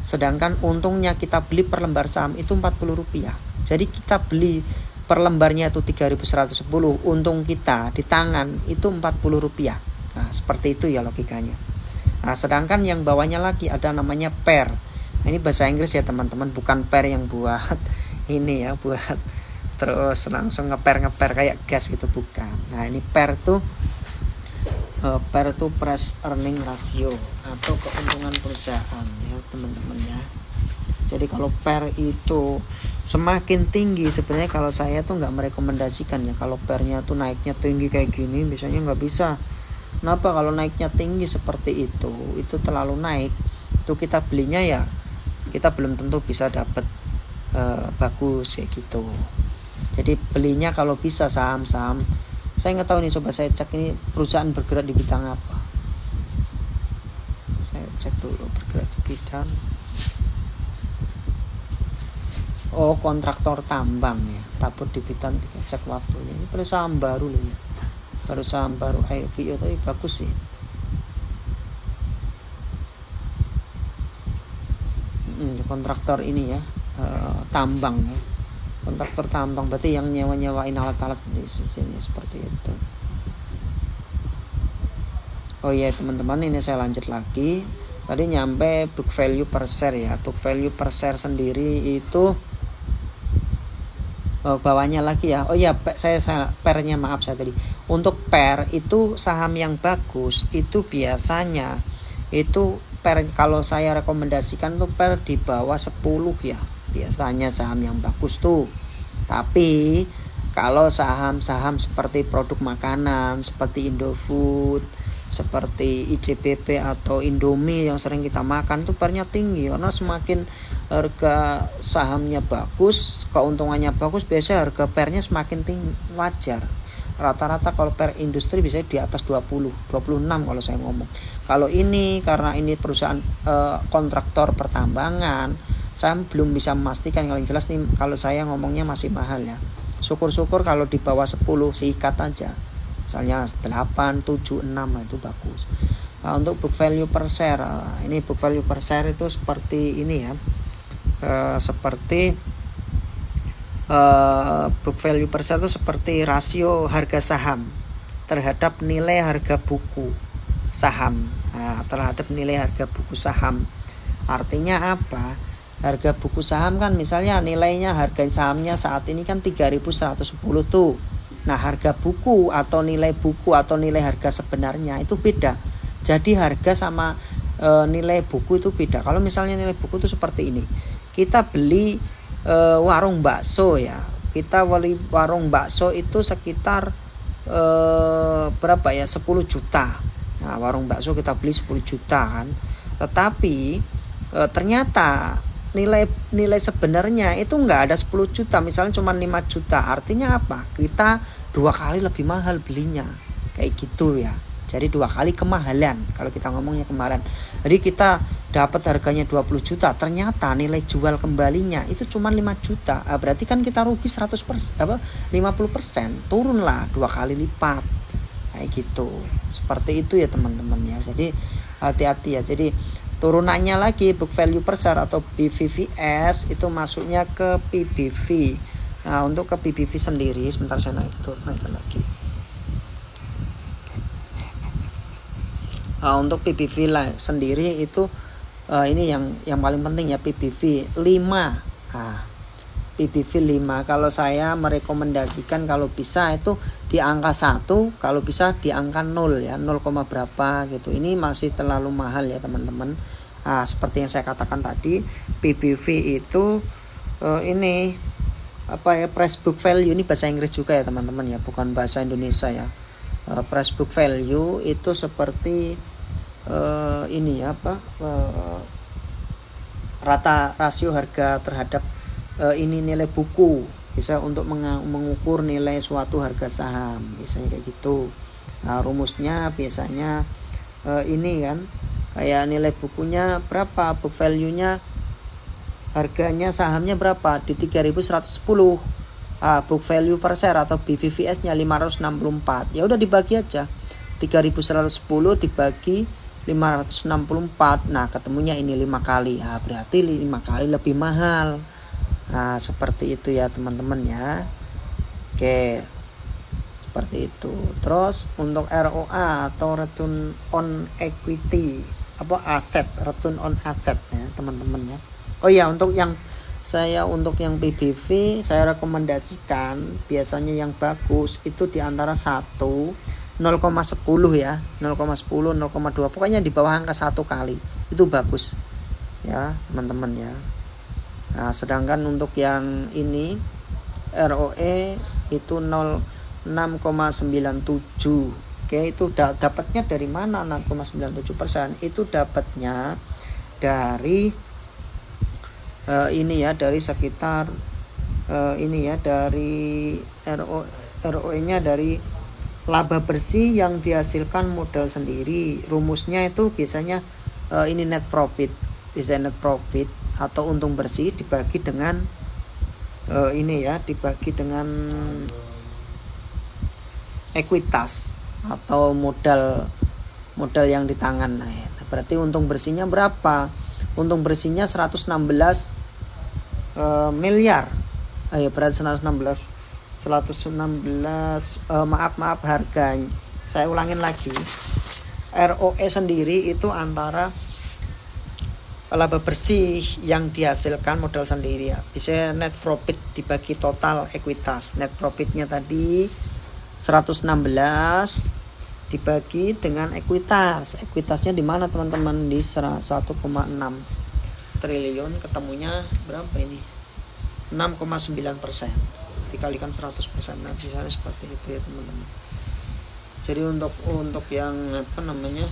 sedangkan untungnya kita beli per lembar saham itu 40 rupiah. Jadi kita beli per lembarnya itu 3.110, untung kita di tangan itu 40 rupiah. Nah seperti itu ya logikanya. Nah sedangkan yang bawahnya lagi ada namanya PER. Nah, ini bahasa Inggris ya teman-teman, bukan PER yang buat ini ya, buat terus langsung ngeper kayak gas gitu, bukan. Nah ini PER tuh price earning ratio atau keuntungan perusahaan ya teman-teman ya. Jadi kalau PER itu semakin tinggi, sebenarnya kalau saya tuh nggak merekomendasikan ya kalau PER-nya tuh naiknya tinggi kayak gini, biasanya nggak bisa. Kenapa? Kalau naiknya tinggi seperti itu terlalu naik, itu kita belinya ya kita belum tentu bisa dapat bagus kayak gitu. Jadi belinya kalau bisa saham-saham, saya nggak tahu nih, coba saya cek ini perusahaan bergerak di bidang apa. Saya cek dulu bergerak di bidang kontraktor tambang ya, tabur di bidang, cek waktunya. Ini perusahaan baru loh ya, perusahaan baru IPO tapi bagus sih. Kontraktor ini ya, tambang ya, kontraktor tambang berarti yang nyewain alat-alat di sini seperti itu. Oh iya teman-teman, ini saya lanjut lagi. Tadi nyampe book value per share ya. Book value per share sendiri itu bawahnya lagi ya. Oh iya, saya PER-nya maaf saya tadi. Untuk PER itu saham yang bagus itu biasanya itu PER, kalau saya rekomendasikan tuh PER di bawah 10 ya. Biasanya saham yang bagus tuh. Tapi kalau saham-saham seperti produk makanan seperti Indofood, seperti ICBP atau Indomie yang sering kita makan tuh PER-nya tinggi, karena semakin harga sahamnya bagus, keuntungannya bagus, biasanya harga PER-nya semakin tinggi, wajar. Rata-rata kalau PER industri bisa di atas 20, 26 kalau saya ngomong. Kalau ini karena ini perusahaan kontraktor pertambangan, saya belum bisa memastikan. Yang jelas nih kalau saya ngomongnya masih mahal ya. Syukur-syukur kalau di bawah 10 sikat aja. Misalnya 8, 7, 6 lah itu bagus. Nah, untuk book value per share, ini book value per share itu seperti ini ya. Book value per share itu seperti rasio harga saham terhadap nilai harga buku saham. Nah, terhadap nilai harga buku saham. Artinya apa? Harga buku saham kan misalnya nilainya harga sahamnya saat ini kan 3.110 tuh. Nah harga buku atau nilai buku atau nilai harga sebenarnya itu beda. Jadi harga sama nilai buku itu beda. Kalau misalnya nilai buku itu seperti ini, kita beli warung bakso ya, kita beli warung bakso itu sekitar berapa ya, 10 juta. Nah warung bakso kita beli 10 juta kan. Tetapi ternyata nilai sebenarnya itu enggak ada 10 juta, misalnya cuma 5 juta. Artinya apa? Kita 2 kali lebih mahal belinya. Kayak gitu ya. Jadi 2 kali kemahalan kalau kita ngomongnya kemahalan. Jadi kita dapat harganya 20 juta, ternyata nilai jual kembalinya itu cuma 5 juta. Berarti kan kita rugi 100%, 50%, turunlah 2 kali lipat. Kayak gitu. Seperti itu ya teman-teman ya. Jadi hati-hati ya. Jadi turunannya lagi book value per share atau BVVS itu masuknya ke PBV. Nah, untuk ke PBV sendiri sebentar saya naikkan lagi. Untuk PBV sendiri itu ini yang paling penting ya, PBV 5. PBV 5 kalau saya merekomendasikan kalau bisa itu di angka 1, kalau bisa di angka 0 ya, 0, berapa gitu. Ini masih terlalu mahal ya teman-teman. Seperti yang saya katakan tadi, PBV itu ini apa ya, price book value, ini bahasa Inggris juga ya teman-teman ya, bukan bahasa Indonesia ya. Price book value itu seperti ini ya, rata rasio harga terhadap ini nilai buku, bisa untuk mengukur nilai suatu harga saham, biasanya kayak gitu. Rumusnya biasanya ini kan, kayak nilai bukunya berapa, book value-nya, harganya sahamnya berapa di 3110, book value per share atau BVVS-nya 564. Ya udah dibagi aja 3110 dibagi 564. Nah, ketemunya ini 5 kali. Berarti 5 kali lebih mahal. Seperti itu ya teman-teman ya. Oke. Seperti itu. Terus untuk ROA atau return on equity, aset, return on asset ya teman-teman ya. Oh ya, untuk yang PBV saya rekomendasikan biasanya yang bagus itu di antara 0,10 ya, 0,10, 0,2, pokoknya di bawah angka 1 kali itu bagus ya teman-teman ya. Sedangkan untuk yang ini ROE itu 6,97. Oke, itu dapatnya dari mana 6,97%? Itu dapatnya dari ini ya, dari sekitar ini ya, dari ROE-nya dari laba bersih yang dihasilkan modal sendiri. Rumusnya itu biasanya ini net profit, bisa net profit atau untung bersih dibagi dengan ini ya, dibagi dengan ekuitas atau modal yang di tangan. Nah, berarti untung bersihnya berapa? Untung bersihnya 116 miliar. Berarti 116 maaf harganya. Saya ulangin lagi. ROE sendiri itu antara laba bersih yang dihasilkan modal sendiri ya. Bisa net profit dibagi total ekuitas. Net profitnya tadi 116 dibagi dengan ekuitas. Ekuitasnya di mana teman-teman? Di 1,6 triliun, ketemunya berapa ini? 6,9%. Dikalikan 100%. Nah, misalnya seperti itu ya teman-teman. Jadi untuk yang apa namanya?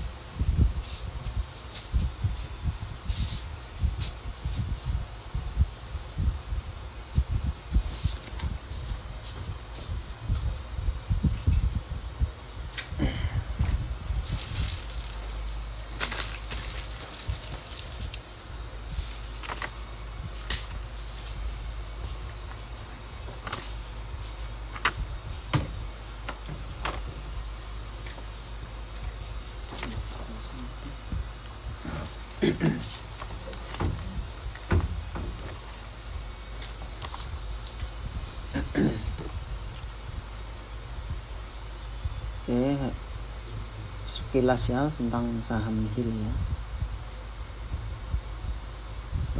Sekilas ya tentang saham HIL ya.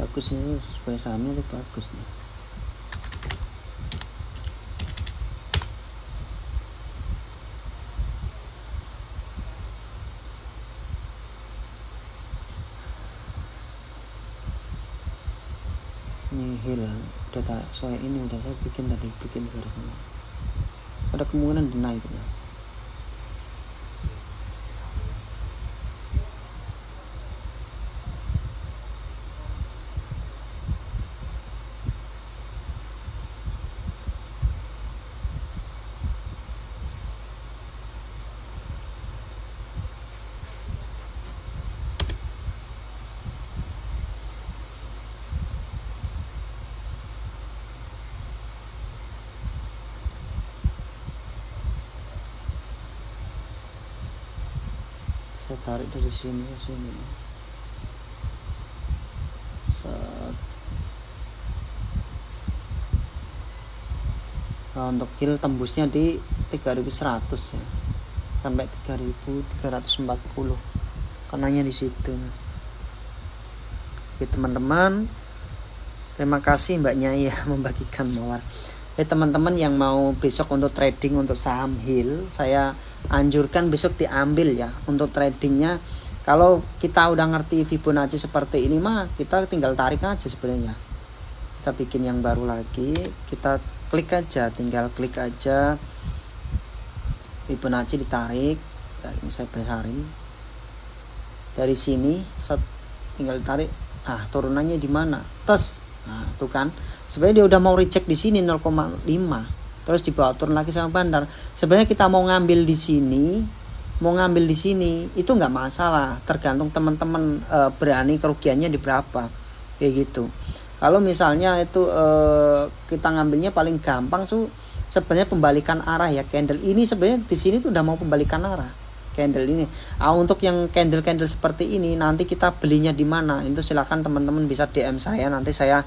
Bagus ini, supaya sahamnya itu bagus nih. Ini HIL udah saya bikin garisnya. Ada kemungkinan naik ya. Saya tarik dari sini ke sini. Nah, untuk kill tembusnya di 3100 ya, sampai 3340 kenanya di situ. Oke teman-teman, terima kasih Mbak Nyai ya membagikan mawar. Teman-teman yang mau besok untuk trading untuk saham HIL, saya anjurkan besok diambil ya untuk tradingnya. Kalau kita udah ngerti Fibonacci seperti ini mah kita tinggal tarik aja sebenarnya. Kita bikin yang baru lagi, kita klik aja, tinggal klik aja Fibonacci ditarik. Nah, ini saya besarin dari sini, tinggal tarik. Turunannya di mana? Tes. Nah, tuh kan. Sebenarnya dia udah mau reject di sini 0,5. Terus dibawa turun lagi sama bandar. Sebenarnya kita mau ngambil di sini, itu nggak masalah. Tergantung teman-teman berani kerugiannya di berapa. Kayak gitu. Kalau misalnya itu kita ngambilnya paling gampang sebenarnya pembalikan arah ya, candle ini sebenarnya di sini tuh udah mau pembalikan arah candle ini. Untuk yang candle seperti ini nanti kita belinya di mana? Itu silakan teman-teman bisa DM saya, nanti saya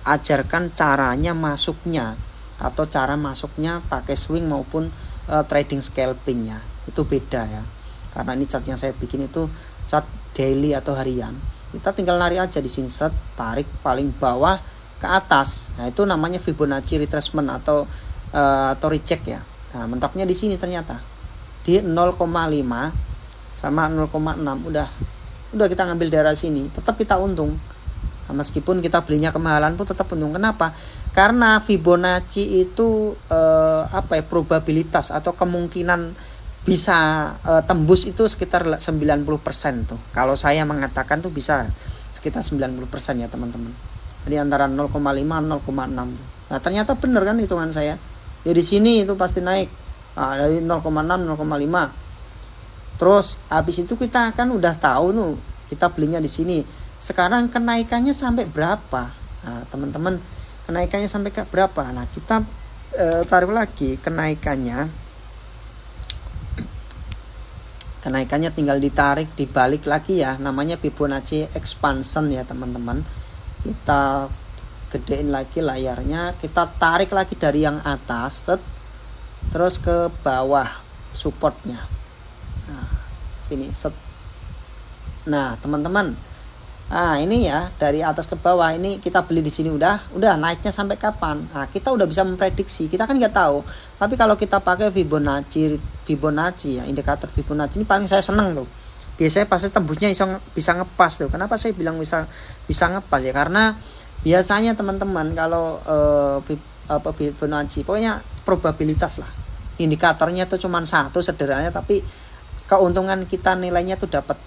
ajarkan caranya masuknya atau cara masuknya pakai swing maupun trading scalpingnya. Itu beda ya. Karena ini chart yang saya bikin itu chart daily atau harian. Kita tinggal narik aja di sini, tarik paling bawah ke atas. Nah, itu namanya Fibonacci retracement atau reject ya. Nah, mentoknya di sini ternyata di 0,5 sama 0,6 udah kita ngambil daerah sini, tetap kita untung. Nah, meskipun kita belinya kemahalan pun tetap untung. Kenapa? Karena Fibonacci itu probabilitas atau kemungkinan bisa tembus itu sekitar 90% tuh. Kalau saya mengatakan tuh bisa sekitar 90% ya teman-teman. Jadi antara 0,5 0,6. Nah, ternyata benar kan hitungan saya. Jadi sini itu pasti naik. Dari 0,6 0,5. Terus habis itu kita kan udah tahu tuh kita belinya di sini. Sekarang kenaikannya sampai berapa? Nah, teman-teman, kenaikannya sampai ke berapa? Nah, kita tarik lagi kenaikannya tinggal ditarik, dibalik lagi ya, namanya Fibonacci expansion ya teman-teman. Kita gedein lagi layarnya, kita tarik lagi dari yang atas terus ke bawah supportnya. Nah, sini Nah, teman-teman, ini ya dari atas ke bawah ini kita beli di sini udah naiknya sampai kapan? Nah, kita udah bisa memprediksi. Kita kan nggak tahu. Tapi kalau kita pakai Fibonacci ya, indikator Fibonacci ini paling saya seneng tuh. Biasanya pasti tembusnya bisa ngepas tuh. Kenapa saya bilang bisa ngepas ya? Karena biasanya teman-teman kalau Fibonacci pokoknya probabilitas lah. Indikatornya tuh cuma satu sederhananya, tapi keuntungan kita nilainya tuh dapat.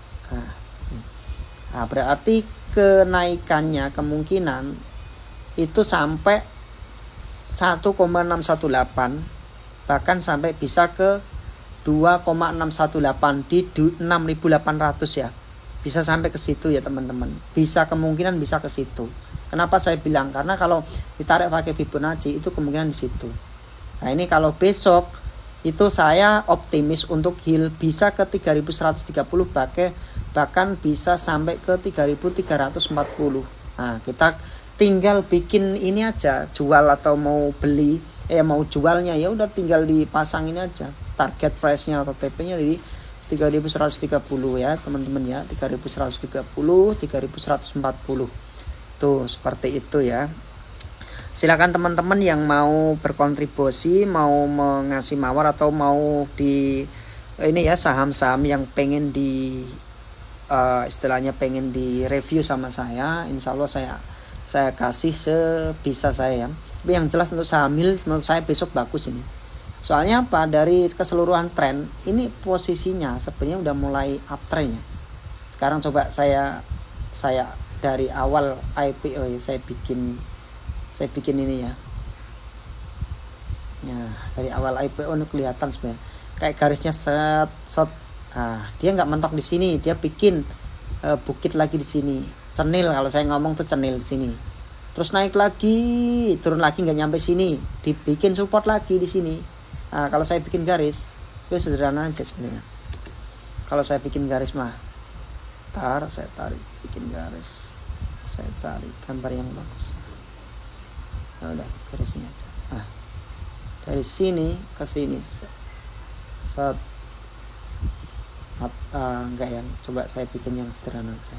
Nah, berarti kenaikannya kemungkinan itu sampai 1,618, bahkan sampai bisa ke 2,618 di 6.800 ya. Bisa sampai ke situ ya teman-teman. Kemungkinan bisa ke situ. Kenapa saya bilang? Karena kalau ditarik pakai Fibonacci itu kemungkinan di situ. Nah, ini kalau besok itu saya optimis untuk HIL bisa ke 3.130 bahkan bisa sampai ke 3.340. Nah, kita tinggal bikin ini aja, jual atau mau beli, mau jualnya ya udah tinggal dipasang ini aja. Target price-nya atau TP-nya di 3.130 ya, teman-teman ya. 3.130, 3.140. Tuh, seperti itu ya. Silakan teman-teman yang mau berkontribusi, mau mengasih mawar atau mau di ini ya saham-saham yang pengen istilahnya pengen di review sama saya, insya Allah saya kasih sebisa saya. Tapi yang jelas untuk saham HIL menurut saya besok bagus ini. Soalnya apa? Dari keseluruhan tren ini posisinya sebenarnya udah mulai uptrendnya. Sekarang coba saya dari awal IPO ya, saya bikin ini ya. Ya, dari awal IPO ini kelihatan sebenarnya kayak garisnya set. Nah, dia nggak mentok di sini, dia bikin bukit lagi di sini, cenil kalau saya ngomong tuh cenil di sini, terus naik lagi, turun lagi nggak nyampe sini, dibikin support lagi di sini. Nah, kalau saya bikin garis, itu sederhana aja sebenarnya. Kalau saya bikin garis mah, saya tarik, bikin garis, saya cari gambar yang bagus. Nah, udah garisnya aja. Nah, dari sini ke sini, enggak ya, coba saya bikin yang sederhana aja.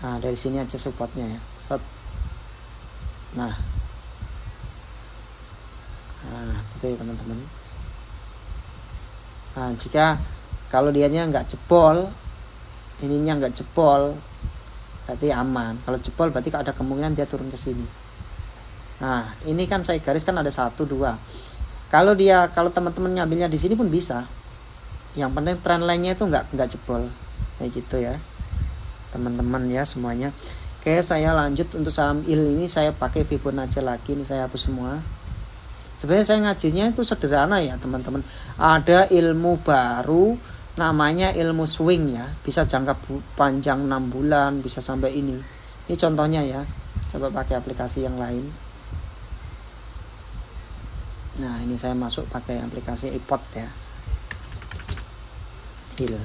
Nah, dari sini aja supportnya ya. Nah, itu ya teman-teman. Nah, jika kalau dianya nggak jebol, ininya nggak jebol, berarti aman. Kalau jebol berarti ada kemungkinan dia turun ke sini. Nah, ini kan saya garis kan ada 1, 2. Kalau teman-teman ngambilnya di sini pun bisa. Yang penting trend line-nya itu nggak jebol, kayak gitu ya, teman-teman ya semuanya. Oke, saya lanjut untuk saham HIL ini saya pakai Fibonacci lagi. Ini saya hapus semua. Sebenarnya saya ngajinya itu sederhana ya teman-teman. Ada ilmu baru namanya ilmu swing ya. Bisa jangka panjang 6 bulan, bisa sampai ini. Ini contohnya ya. Coba pakai aplikasi yang lain. Nah, ini saya masuk pakai aplikasi iPod ya. HIL.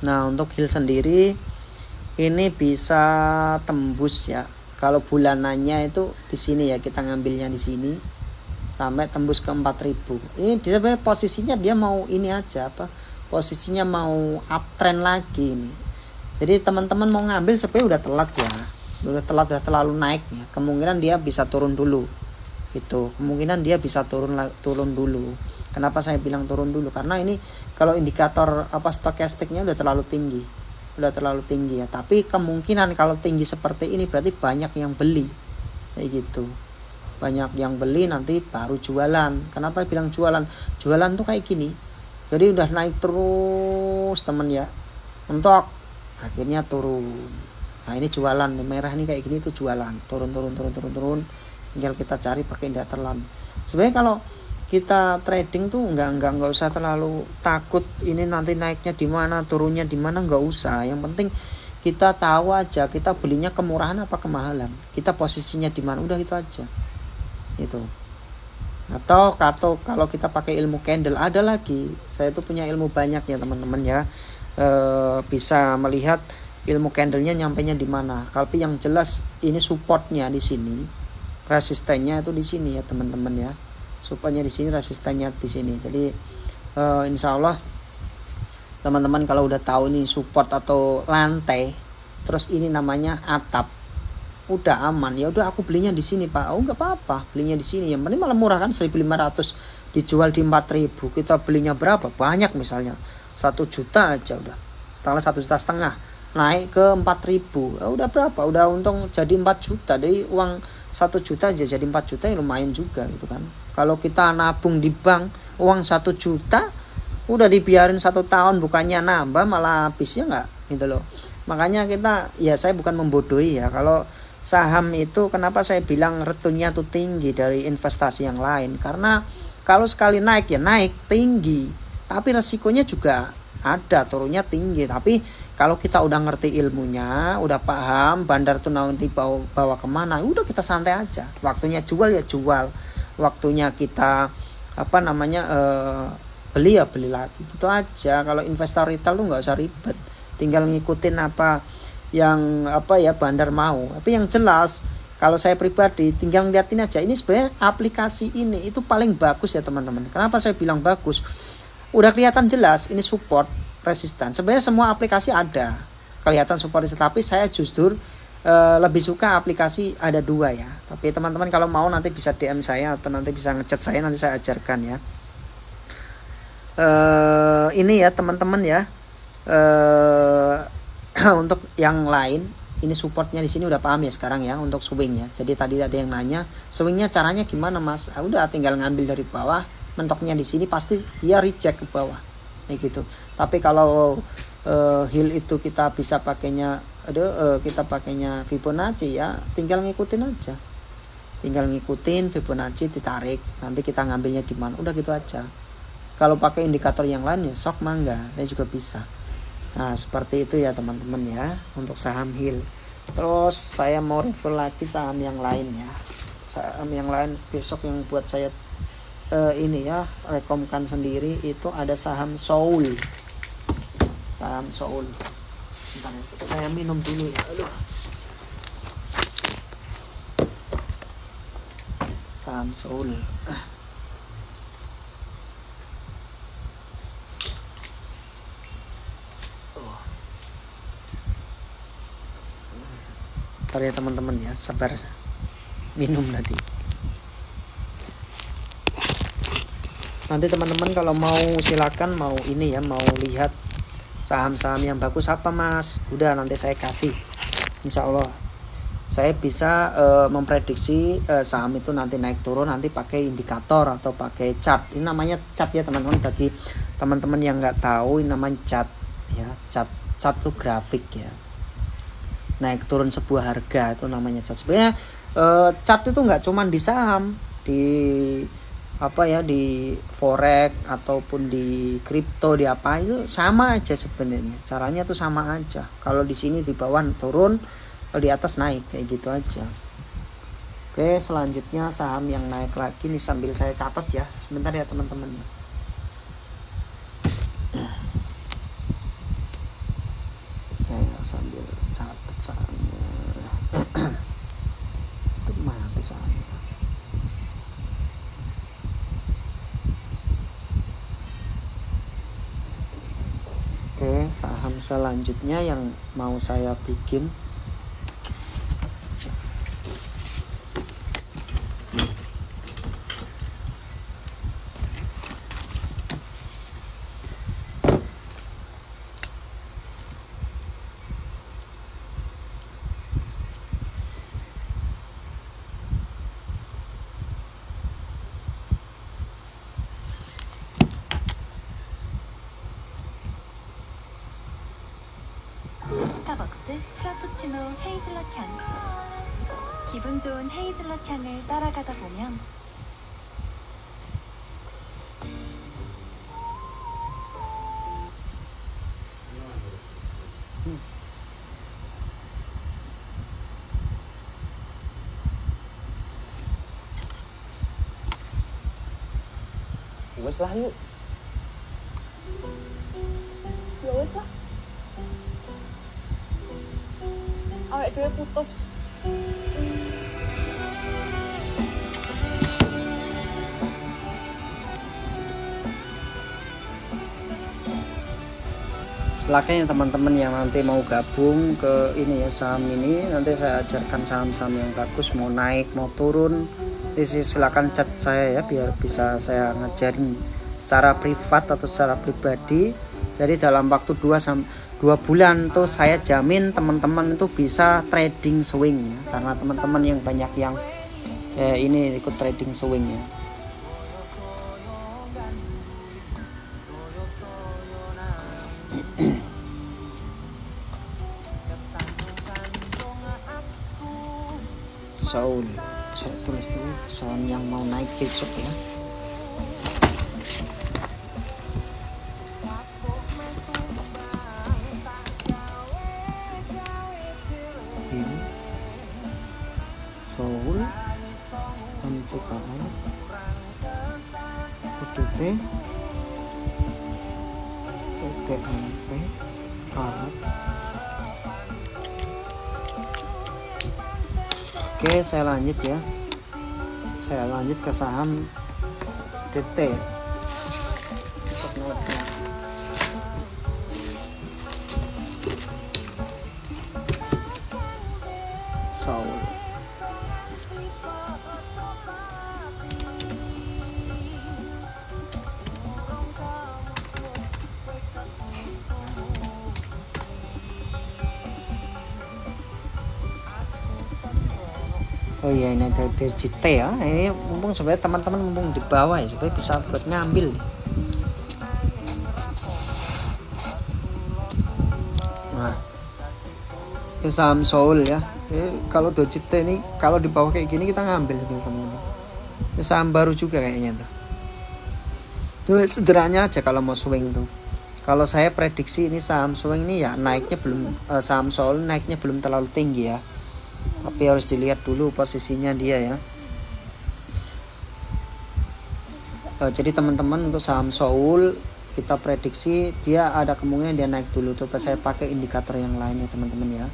Nah, untuk HIL sendiri ini bisa tembus ya. Kalau bulanannya itu di sini ya, kita ngambilnya di sini sampai tembus ke 4.000. Ini sebenarnya posisinya dia mau ini aja apa? Posisinya mau uptrend lagi ini. Jadi teman-teman mau ngambil sebenarnya udah telat ya. Udah terlalu naik ya. Kemungkinan dia bisa turun dulu. Gitu. Kemungkinan dia bisa turun dulu. Kenapa saya bilang turun dulu? Karena ini kalau indikator stokastiknya udah terlalu tinggi ya. Tapi kemungkinan kalau tinggi seperti ini berarti banyak yang beli. Kayak gitu. Banyak yang beli nanti baru jualan. Kenapa bilang jualan? Jualan tuh kayak gini. Jadi udah naik terus teman ya. Mentok akhirnya turun. Nah, ini jualan. Merah nih kayak gini tuh jualan. Turun. Tinggal kita cari pakai indikator LAN. Sebenarnya kalau kita trading tuh nggak usah terlalu takut ini nanti naiknya di mana, turunnya di mana, nggak usah. Yang penting kita tahu aja kita belinya kemurahan apa kemahalan, kita posisinya di mana, udah itu aja. Itu. Atau kalau kita pakai ilmu candle ada lagi. Saya tuh punya ilmu banyak ya teman-teman ya. Bisa melihat ilmu candlenya nyampainya di mana. Tapi yang jelas ini supportnya di sini, resistennya itu di sini ya teman-teman ya. Supaya di sini resistennya di sini. Jadi insya Allah teman-teman kalau udah tahu ini support atau lantai, terus ini namanya atap, udah aman. Ya udah aku belinya di sini Pak. Oh nggak apa-apa, belinya di sini. Yang penting malah murah kan, 1.500 dijual di 4.000. Kita belinya berapa? Banyak misalnya 1 juta aja udah. Tanggal 1,5 juta naik ke 4.000. Udah berapa? Udah untung jadi 4 juta. Dari uang 1 juta aja jadi 4 juta ya lumayan juga gitu kan. Kalau kita nabung di bank uang 1 juta udah dibiarin 1 tahun, bukannya nambah malah habisnya nggak gitu loh. Makanya saya bukan membodohi ya. Kalau saham itu kenapa saya bilang returnnya tuh tinggi dari investasi yang lain, karena kalau sekali naik ya naik tinggi, tapi resikonya juga ada, turunnya tinggi. Tapi kalau kita udah ngerti ilmunya, udah paham bandar tuh nanti bawa kemana, udah kita santai aja. Waktunya jual ya jual, waktunya kita beli ya beli lagi, gitu aja. Kalau investor retail tuh nggak usah ribet, tinggal ngikutin apa yang bandar mau. Tapi yang jelas kalau saya pribadi tinggal ngeliatin aja. Ini sebenarnya aplikasi ini itu paling bagus ya teman-teman. Kenapa saya bilang bagus? Udah kelihatan jelas ini support, resisten. Sebenarnya semua aplikasi ada kelihatan support resisten, tapi saya justru lebih suka aplikasi ada 2 ya. Tapi teman-teman kalau mau nanti bisa DM saya atau nanti bisa ngechat saya, nanti saya ajarkan ya. Ini ya teman-teman ya. Untuk yang lain ini supportnya di sini udah paham ya sekarang ya untuk swing ya. Jadi tadi ada yang nanya swingnya caranya gimana Mas? Udah tinggal ngambil dari bawah, mentoknya di sini pasti dia reject ke bawah kayak gitu. Tapi kalau HIL itu kita bisa pakainya Fibonacci ya, tinggal ngikutin aja. Tinggal ngikutin Fibonacci, ditarik, nanti kita ngambilnya di mana, udah gitu aja. Kalau pakai indikator yang lain ya sok mangga, saya juga bisa. Nah, seperti itu ya teman-teman ya untuk saham HIL. Terus saya mau review lagi saham yang lain ya. Saham yang lain besok yang buat saya ini ya rekomkan sendiri itu ada saham Soul. Saham Soul. Bentar, saya minum dulu ya. Aduh. Saham Soul. Bentar ya teman-teman ya, sabar. Minum tadi. Nanti teman-teman kalau mau silakan mau ini ya, mau lihat saham-saham yang bagus apa Mas, udah nanti saya kasih. Insya Allah saya bisa memprediksi saham itu nanti naik turun nanti pakai indikator atau pakai chart. Ini namanya chart ya teman-teman, bagi teman-teman yang nggak tahu ini namanya chart ya. Chart itu grafik ya, naik turun sebuah harga itu namanya chart. Sebenarnya chart itu nggak cuma di saham, di apa ya, di forex ataupun di kripto, di apa itu sama aja sebenarnya, caranya tuh sama aja. Kalau di sini di bawah turun, kalau di atas naik, kayak gitu aja. Oke, selanjutnya saham yang naik lagi nih, sambil saya catat ya, sebentar ya teman-teman. Saya sambil catat sahamnya. Itu mati soalnya. Oke, saham selanjutnya yang mau saya bikin 스타벅스 프라푸치노 헤이즐넛 향. 기분 좋은 헤이즐넛 향을 따라가다 보면 wes lah yuk. Ya wis lah. Awake dhewe putus. silakan ya teman-teman yang nanti mau gabung ke ini ya, saham ini nanti saya ajarkan saham-saham yang bagus, mau naik mau turun. Jadi silakan chat saya ya, biar bisa saya ngajarin secara privat atau secara pribadi. Jadi dalam waktu 2 bulan tuh saya jamin teman-teman itu bisa trading swing ya, karena teman-teman yang banyak yang ini ikut trading swing ya. Soul, saya tulis dulu saham yang mau naik besok ya. Ini Soul, MCKL, UDT, UTMP, Arab. Oke, saya lanjut ya. Saya lanjut ke saham DT. Besok naik. Soul. Oh iya, ini ada DJT ya. Ini mumpung sebenarnya teman-teman mumpung di bawah ya, supaya bisa buat ngambil. Nah, ini saham Soul ya. Ini kalau DJT ini kalau di bawah kayak gini kita ngambil teman-teman. Ini saham baru juga kayaknya tuh. Tuh sederhananya aja kalau mau swing tuh. Kalau saya prediksi ini saham swing ini ya naiknya belum, saham Soul naiknya belum terlalu tinggi ya. Tapi harus dilihat dulu posisinya dia ya. Jadi teman-teman, untuk saham Seoul kita prediksi dia ada kemungkinan dia naik dulu. Coba saya pakai indikator yang lain ya teman-teman ya.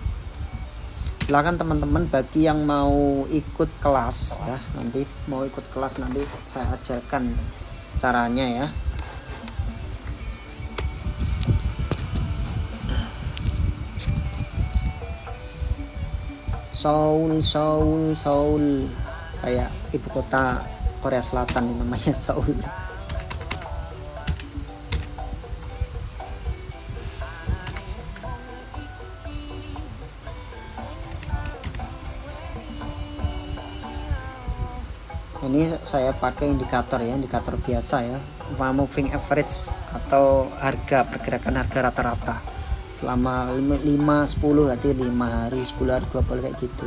Silakan teman-teman, bagi yang mau ikut kelas ya, nanti saya ajarkan caranya ya. Seoul kayak ibu kota Korea Selatan ini namanya Seoul. Ini saya pakai indikator ya, indikator biasa ya, moving average atau pergerakan harga rata-rata selama 5-10, berarti 5 hari, 10 hari, 20 kayak gitu.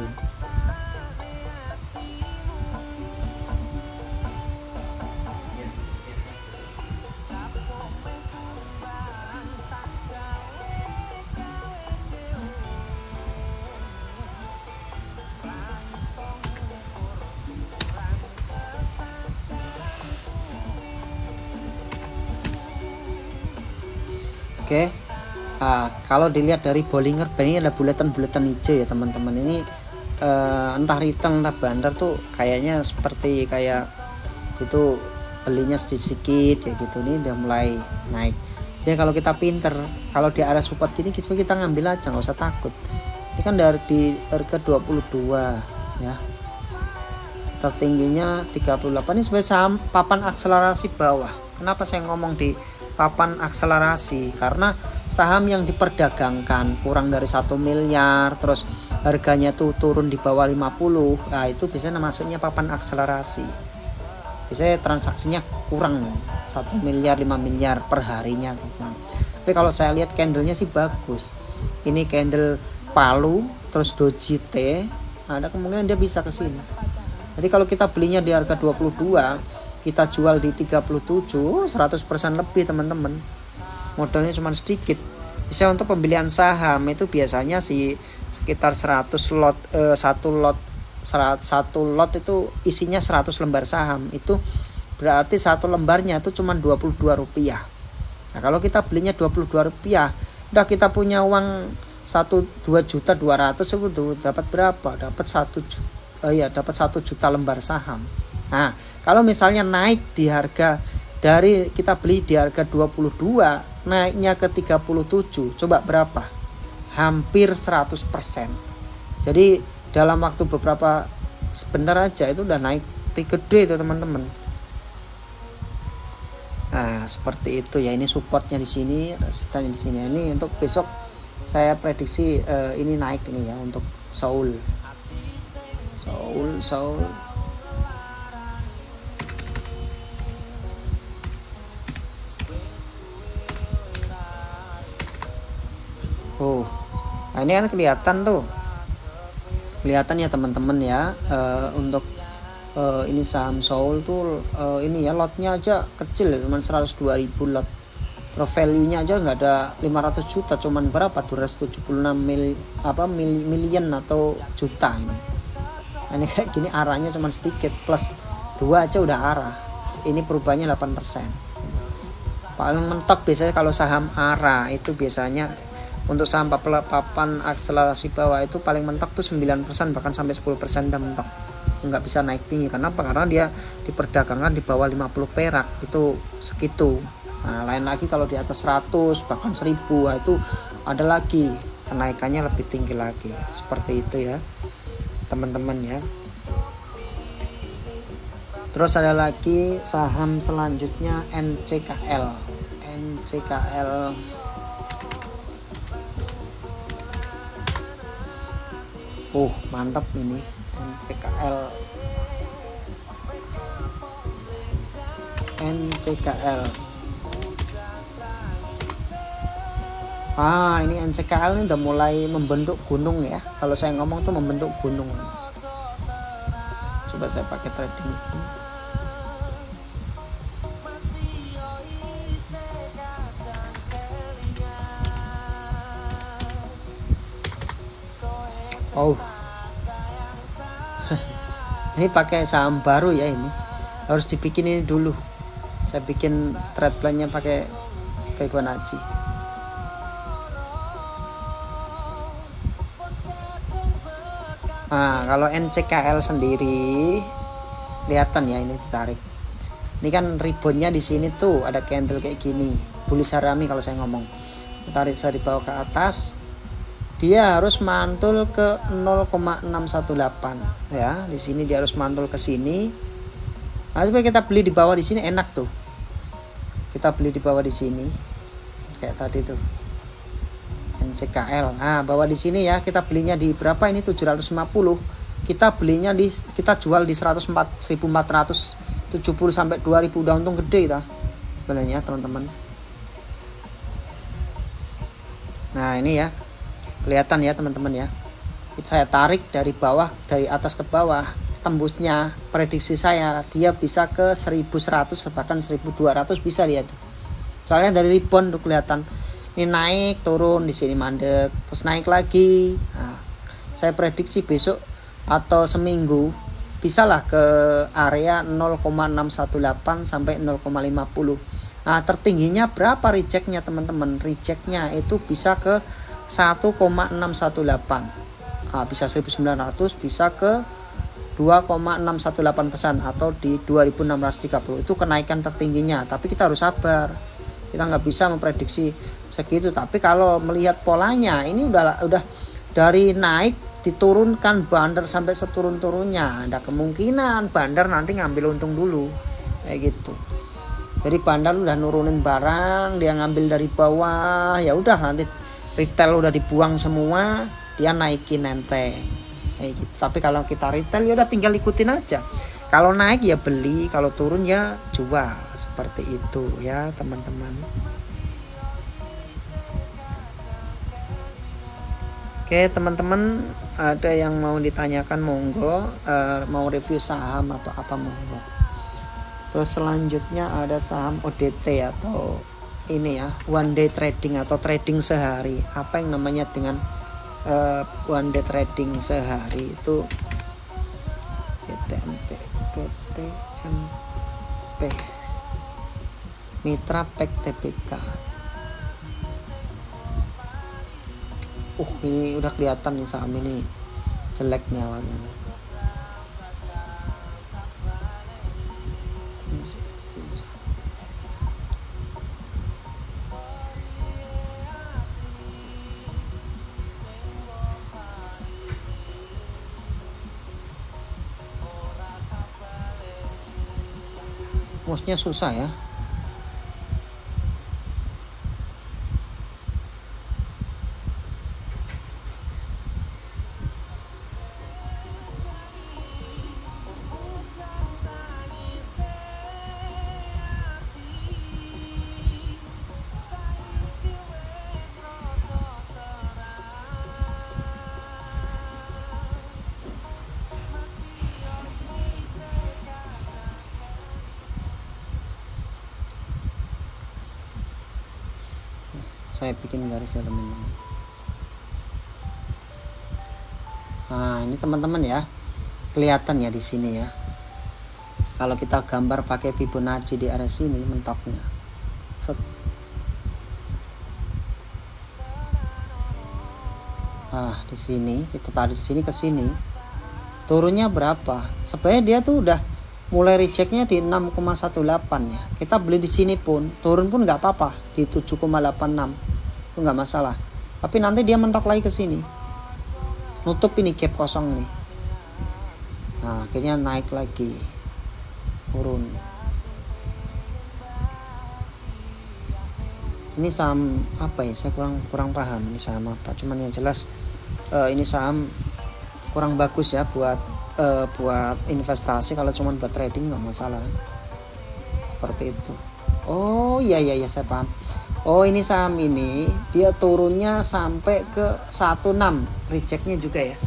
Oke. Kalau dilihat dari Bollinger Band ini ada bulatan-bulatan hijau ya teman-teman. Ini entah return entah bandar tuh kayaknya seperti kayak itu belinya sedikit kayak gitu. Ini udah mulai naik. Ya kalau kita pinter, kalau di area support gini kita ngambil aja, nggak usah takut. Ini kan dari di harga 22 ya. Tertingginya 38. Ini sebagai saham papan akselerasi bawah. Kenapa saya ngomong di papan akselerasi? Karena saham yang diperdagangkan kurang dari 1 miliar, terus harganya tuh turun di bawah 50, nah itu biasanya masuknya papan akselerasi. Biasanya transaksinya kurang 1 miliar 5 miliar per harinya. Tapi kalau saya lihat candlenya sih bagus. Ini candle Palu terus Doji T, ada kemungkinan dia bisa ke sini. Jadi kalau kita belinya di harga 22, kita jual di 37, 100% lebih teman-teman. Modalnya cuma sedikit. Bisa untuk pembelian saham itu biasanya sih sekitar 100 lot, satu lot itu isinya 100 lembar saham. Itu berarti satu lembarnya itu cuma Rp22. Nah, kalau kita belinya Rp22, udah kita punya uang 2.200.000 itu dapat berapa? Dapat 1 juta lembar saham. Nah, kalau misalnya naik di harga dari kita beli di harga 22, naiknya ke 37, coba berapa? Hampir 100%. Jadi dalam waktu beberapa sebentar aja itu udah naik gede itu teman-teman. Nah, seperti itu ya. Ini supportnya di sini, resistannya di sini. Ini untuk besok saya prediksi ini naik ini ya untuk Seoul. Nah ini kan kelihatan ya teman-teman ya, untuk ini saham Seoul tuh ini ya lotnya aja kecil ya, cuma 102.000 lot. Pro value-nya aja nggak ada 500 juta, cuman berapa? 276 million atau juta ini. Nah, ini kayak gini arahnya cuma sedikit, plus 2 aja udah arah. Ini perubahannya 8%. Paling mentok biasanya kalau saham arah itu biasanya untuk saham papan akselerasi bawah itu paling mentok tuh 9%, bahkan sampai 10% udah mentok. Nggak bisa naik tinggi. Kenapa? Karena dia diperdagangkan di bawah 50 perak itu segitu. Nah, lain lagi kalau di atas 100 bahkan 1000 itu ada lagi kenaikannya lebih tinggi lagi. Seperti itu ya teman-teman ya. Terus ada lagi saham selanjutnya NCKL. Mantap ini NCKL. Ini NCKL ini udah mulai membentuk gunung ya. Kalau saya ngomong tuh membentuk gunung. Coba saya pakai trading. Ini pakai saham baru ya, ini harus dibikin ini dulu. Saya bikin trade plan-nya pakai Fibonacci. Nah, kalau NCKL sendiri kelihatan ya, ini ditarik. Ini kan ribbonnya di sini tuh ada candle kayak gini, bullish harami kalau saya ngomong. Tarik dari bawah ke atas, dia harus mantul ke 0,618 ya. Di sini dia harus mantul ke sini. Nah, supaya kita beli di bawah di sini enak tuh. Kita beli di bawah di sini kayak tadi tuh. NCKL. Nah, bawah di sini ya, kita belinya di berapa ini? 750. Kita belinya kita jual di 1470 sampai 2000, udah untung gede kita sebenarnya, teman-teman. Nah, ini ya. Kelihatan ya, teman-teman ya. Saya tarik dari bawah, dari atas ke bawah. Tembusnya prediksi saya dia bisa ke 1100 bahkan 1200 bisa lihat. Soalnya dari ribbon tuh kelihatan. Ini naik, turun, di sini mandek, terus naik lagi. Nah, saya prediksi besok atau seminggu bisalah ke area 0,618 sampai 0,50. Nah, tertingginya berapa rejectnya, teman-teman? Rejectnya itu bisa ke 1,618. Nah, bisa 1900, bisa ke 2,618% atau di 2630. Itu kenaikan tertingginya, tapi kita harus sabar. Kita nggak bisa memprediksi segitu, tapi kalau melihat polanya ini udah dari naik diturunkan bandar sampai seturun-turunnya, ada kemungkinan bandar nanti ngambil untung dulu kayak gitu. Jadi bandar udah nurunin barang, dia ngambil dari bawah, ya udah nanti retail udah dibuang semua, dia naikin enteng kayak gitu. Tapi kalau kita retail ya udah tinggal ikutin aja. Kalau naik ya beli, kalau turun ya jual, seperti itu ya, teman-teman. Oke, teman-teman, ada yang mau ditanyakan monggo, mau review saham atau apa monggo. Terus selanjutnya ada saham ODT atau ini ya, one day trading atau trading sehari. Apa yang namanya dengan one day trading sehari itu PTMP Mitra Pek TPK. Ini udah kelihatan nih saham ini jelek nih awalnya. Mouse-nya susah ya. Saya bikin garis ya, teman-teman. Nah, ini teman-teman ya, kelihatan ya di sini ya. Kalau kita gambar pakai Fibonacci di area sini mentoknya. Set. Nah, di sini kita tarik di sini ke sini. Turunnya berapa? Sebenarnya dia tuh udah mulai rejectnya di 6,18 ya. Kita beli di sini pun turun pun nggak apa-apa di 7,86, itu nggak masalah. Tapi nanti dia mentok lagi ke sini, nutup ini gap kosong nih. Nah, akhirnya naik lagi, turun. Ini saham apa ya? Saya kurang paham ini saham apa. Cuman yang jelas ini saham kurang bagus ya buat investasi. Kalau cuma buat trading nggak masalah, seperti itu. Oh iya saya paham. Oh, ini saham ini dia turunnya sampai ke 16, rejectnya juga ya.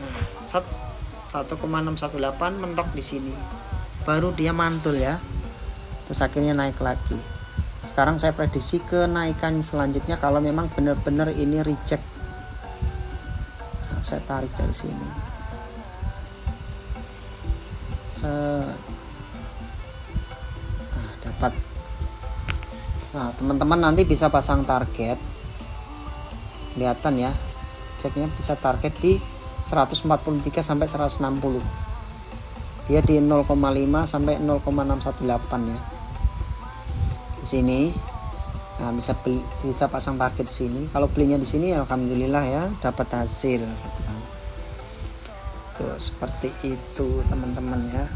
Nah, 1,618 mentok di sini, baru dia mantul ya, terus akhirnya naik lagi. Sekarang saya prediksi kenaikan selanjutnya kalau memang benar-benar ini reject. Nah, saya tarik dari sini. dapat. Nah, teman-teman nanti bisa pasang target. Kelihatan ya. Ceknya bisa target di 143 sampai 160. Dia di 0,5 sampai 0,618 ya. Di sini. Nah, bisa pasang target di sini. Kalau belinya di sini alhamdulillah ya dapat hasil gitu kan. Tuh, seperti itu teman-teman ya.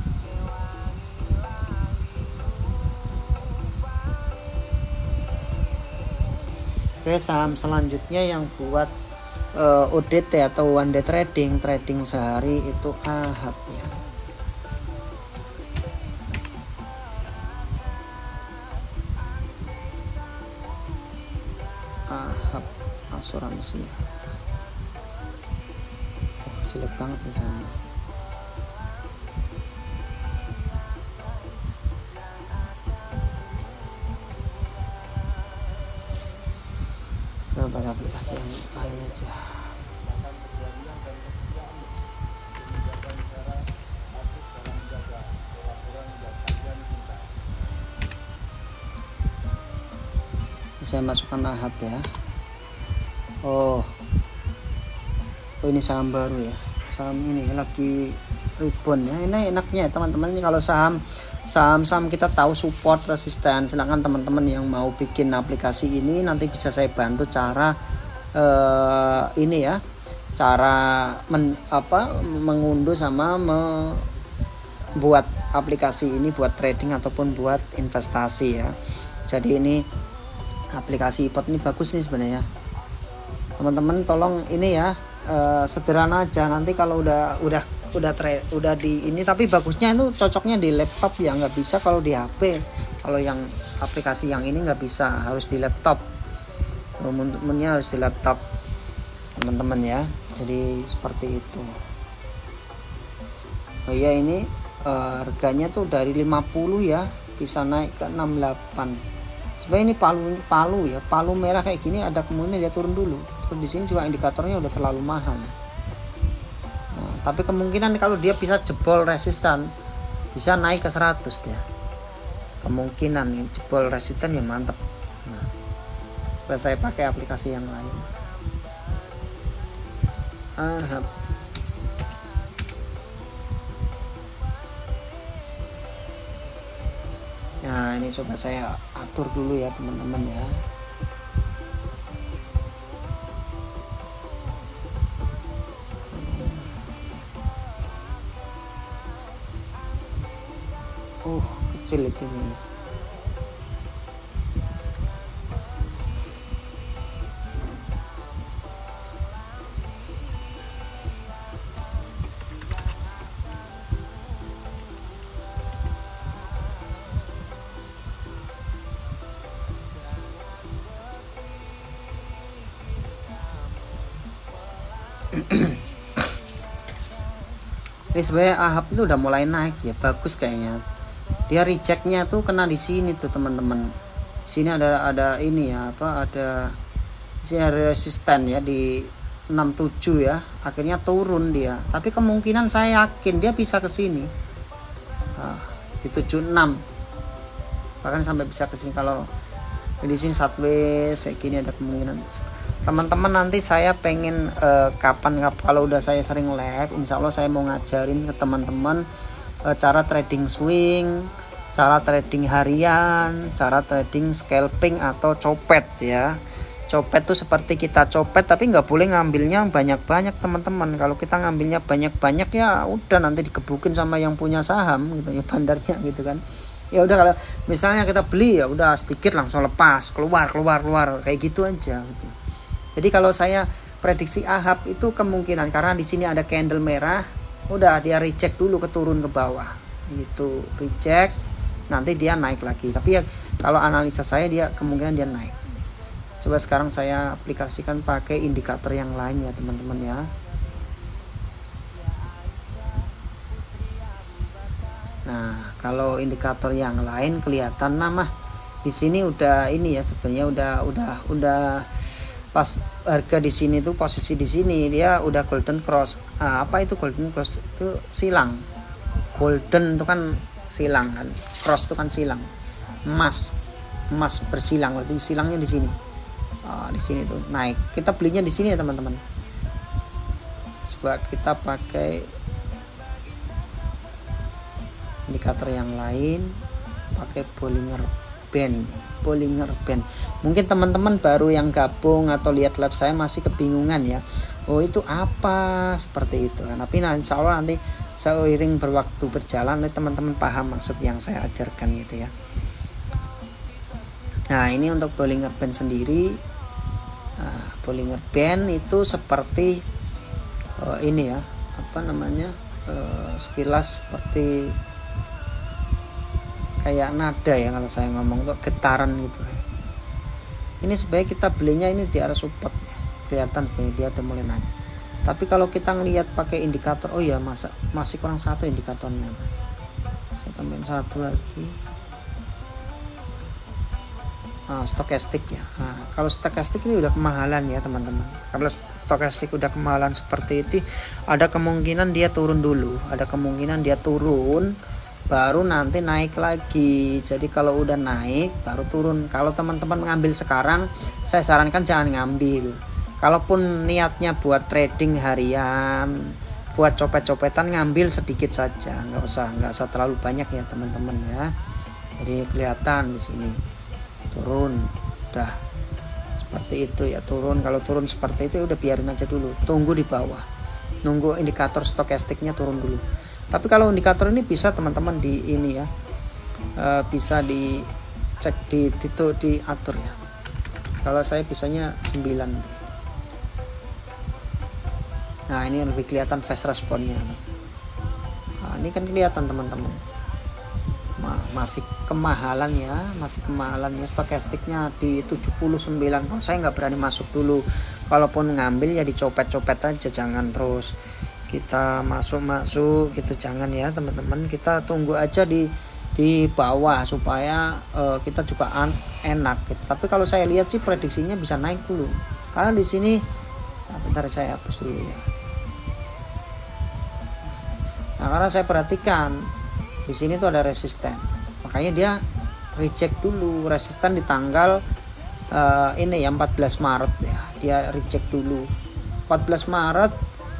Oke, saham selanjutnya yang buat ODT atau one day trading sehari itu AHAB ya. AHAB asuransi. Jelek banget misalnya. Pada aplikasi yang lain aja. Saya masukkan AHAB ya. Oh ini saham baru ya. Saham ini lagi rebound ya. Ini enaknya ya teman-teman, ini kalau saham kita tahu support resisten, silahkan teman-teman yang mau bikin aplikasi ini nanti bisa saya bantu cara ini ya, cara mengunduh sama membuat aplikasi ini buat trading ataupun buat investasi ya. Jadi ini aplikasi iPod ini bagus nih sebenarnya teman-teman, tolong ini ya, sederhana aja. Nanti kalau udah di ini, tapi bagusnya itu cocoknya di laptop ya, nggak bisa kalau di HP. Kalau yang aplikasi yang ini nggak bisa, harus di laptop. Temen-temennya harus di laptop teman-teman ya. Jadi seperti itu. Oh iya, ini harganya tuh dari 50 ya bisa naik ke 68. Sebenarnya ini palu ya, palu merah kayak gini ada kemungkinan dia turun dulu. Terus di sini juga indikatornya udah terlalu mahal. Nah, tapi kemungkinan kalau dia bisa jebol resisten bisa naik ke 100 dia. Kemungkinan nih jebol resisten ya mantap. Nah, saya pakai aplikasi yang lain. Nah, ini coba saya atur dulu ya teman-teman ya. Kecil itu ini. Ini sebenarnya AHAB itu udah mulai naik ya, bagus kayaknya. Dia rejectnya tuh kena di sini tuh teman-teman. Sini ada ini ya, ada sini ada resisten ya di 67 ya. Akhirnya turun dia. Tapi kemungkinan saya yakin dia bisa ke sini. Di 76. Bahkan sampai bisa ke sini. Kalau di sini sideways kayak gini ada kemungkinan. Teman-teman nanti saya pengen kapan kalau udah saya sering live, insya Allah saya mau ngajarin ke teman-teman cara trading swing, cara trading harian, cara trading scalping atau copet ya. Copet tuh seperti kita copet tapi nggak boleh ngambilnya banyak-banyak teman-teman. Kalau kita ngambilnya banyak-banyak ya udah nanti dikebukin sama yang punya saham gitu ya, bandarnya gitu kan. Ya udah, kalau misalnya kita beli ya udah sedikit langsung lepas, keluar kayak gitu aja gitu. Jadi kalau saya prediksi AHAB itu kemungkinan karena di sini ada candle merah, udah dia reject dulu turun ke bawah. Itu reject, nanti dia naik lagi. Tapi ya kalau analisa saya dia kemungkinan dia naik. Coba sekarang saya aplikasikan pakai indikator yang lain ya teman-teman ya. Nah, kalau indikator yang lain kelihatan nama di sini udah ini ya, sebenarnya udah pas harga di sini tuh posisi di sini dia udah golden cross. Apa itu golden cross? Itu silang. Golden itu kan silang kan, cross itu kan silang. emas bersilang, berarti silangnya di sini. Di sini tuh naik. Kita belinya di sini ya teman-teman. Coba kita pakai indikator yang lain, pakai Bollinger Band. Mungkin teman-teman baru yang gabung atau lihat live saya masih kebingungan ya. Oh itu apa seperti itu kan? Tapi insya Allah nanti seiring berwaktu berjalan teman-teman paham maksud yang saya ajarkan gitu ya. Nah ini untuk Bollinger Band sendiri. Bollinger Band itu seperti ini ya, apa namanya, sekilas seperti kayak nada ya kalau saya ngomong tuh getaran gitu. Ini sebaiknya kita belinya ini di area support ya. Kelihatan sebenarnya dia udah mulai naik. Tapi kalau kita ngelihat pakai indikator, oh ya masih kurang satu indikatornya. Saya tambahin satu lagi. Stokastik ya. Kalau stokastik ini udah kemahalan ya teman-teman. Kalau stokastik udah kemahalan seperti itu, ada kemungkinan dia turun dulu, baru nanti naik lagi. Jadi kalau udah naik baru turun. Kalau teman-teman ngambil sekarang, saya sarankan jangan ngambil. Kalaupun niatnya buat trading harian, buat copet-copetan, ngambil sedikit saja, nggak usah terlalu banyak ya teman-teman ya. Jadi kelihatan di sini turun, udah seperti itu ya, turun. Kalau turun seperti itu udah biarin aja dulu, tunggu di bawah, nunggu indikator stokastiknya turun dulu. Tapi kalau indikator ini bisa teman-teman di ini ya, bisa dicek diatur ya. Kalau saya bisanya 9. Nah ini lebih kelihatan fast responnya. Ini kan kelihatan teman-teman, masih kemahalan ya, stokastiknya di 79. Kalau saya nggak berani masuk dulu, kalaupun ngambil ya dicopet-copet aja, jangan terus kita masuk gitu, jangan ya teman-teman. Kita tunggu aja di bawah supaya kita juga enak gitu. Tapi kalau saya lihat sih prediksinya bisa naik dulu, karena di sini bentar saya hapus dulu ya. Nah karena saya perhatikan di sini tuh ada resisten, makanya dia reject dulu. Resisten di tanggal ini ya 14 Maret ya, dia reject dulu 14 Maret,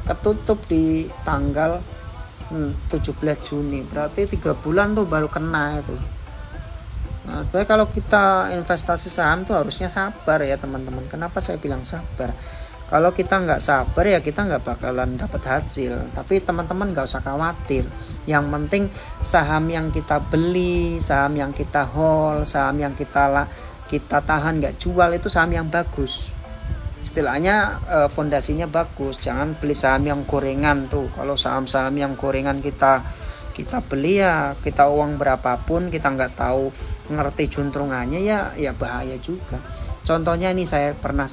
ketutup di tanggal 17 Juni, berarti 3 bulan tuh baru kena itu. Nah, kalau kita investasi saham tuh harusnya sabar ya teman-teman. Kenapa saya bilang sabar? Kalau kita nggak sabar ya kita nggak bakalan dapat hasil. Tapi teman-teman nggak usah khawatir. Yang penting saham yang kita beli, saham yang kita hold, saham yang kita tahan nggak jual itu saham yang bagus. Istilahnya fondasinya bagus. Jangan beli saham yang gorengan tuh. Kalau saham-saham yang gorengan kita beli ya, kita uang berapapun kita nggak tahu ngerti juntrungannya ya bahaya juga. Contohnya ini saya pernah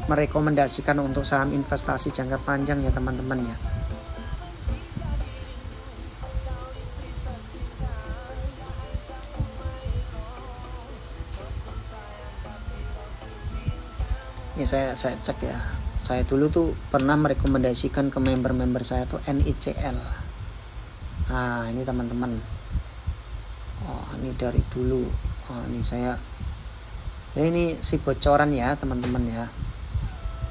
merekomendasikan untuk saham investasi jangka panjang ya teman-teman ya. Ini saya cek ya. Saya dulu tuh pernah merekomendasikan ke member-member saya tuh NICL. Nah ini teman-teman. Ini dari dulu. Ini saya. Ini si bocoran ya teman-teman ya.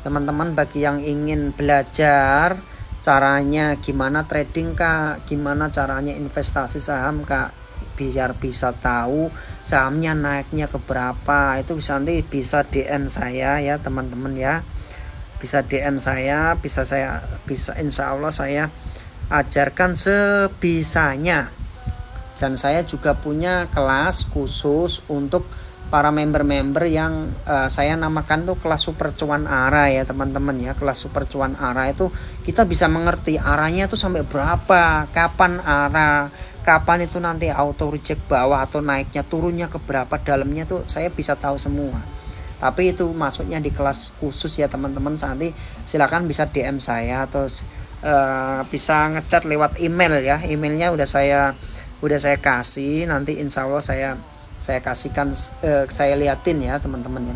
Teman-teman bagi yang ingin belajar caranya gimana trading Kak, gimana caranya investasi saham Kak, biar bisa tahu sahamnya naiknya ke berapa, itu nanti bisa DM saya ya teman-teman ya. Bisa DM saya, bisa insya Allah saya ajarkan sebisanya. Dan saya juga punya kelas khusus untuk para member-member yang saya namakan tuh kelas super cuan arah ya teman-teman ya. Kelas super cuan arah itu kita bisa mengerti arahnya tuh sampai berapa, kapan arah, kapan itu nanti auto reject bawah atau naiknya, turunnya ke berapa, dalamnya tuh saya bisa tahu semua. Tapi itu masuknya di kelas khusus ya teman-teman. Nanti silakan bisa DM saya atau bisa ngechat lewat email ya. Emailnya udah saya kasih, nanti insya Allah saya kasihkan, saya liatin ya teman-teman ya,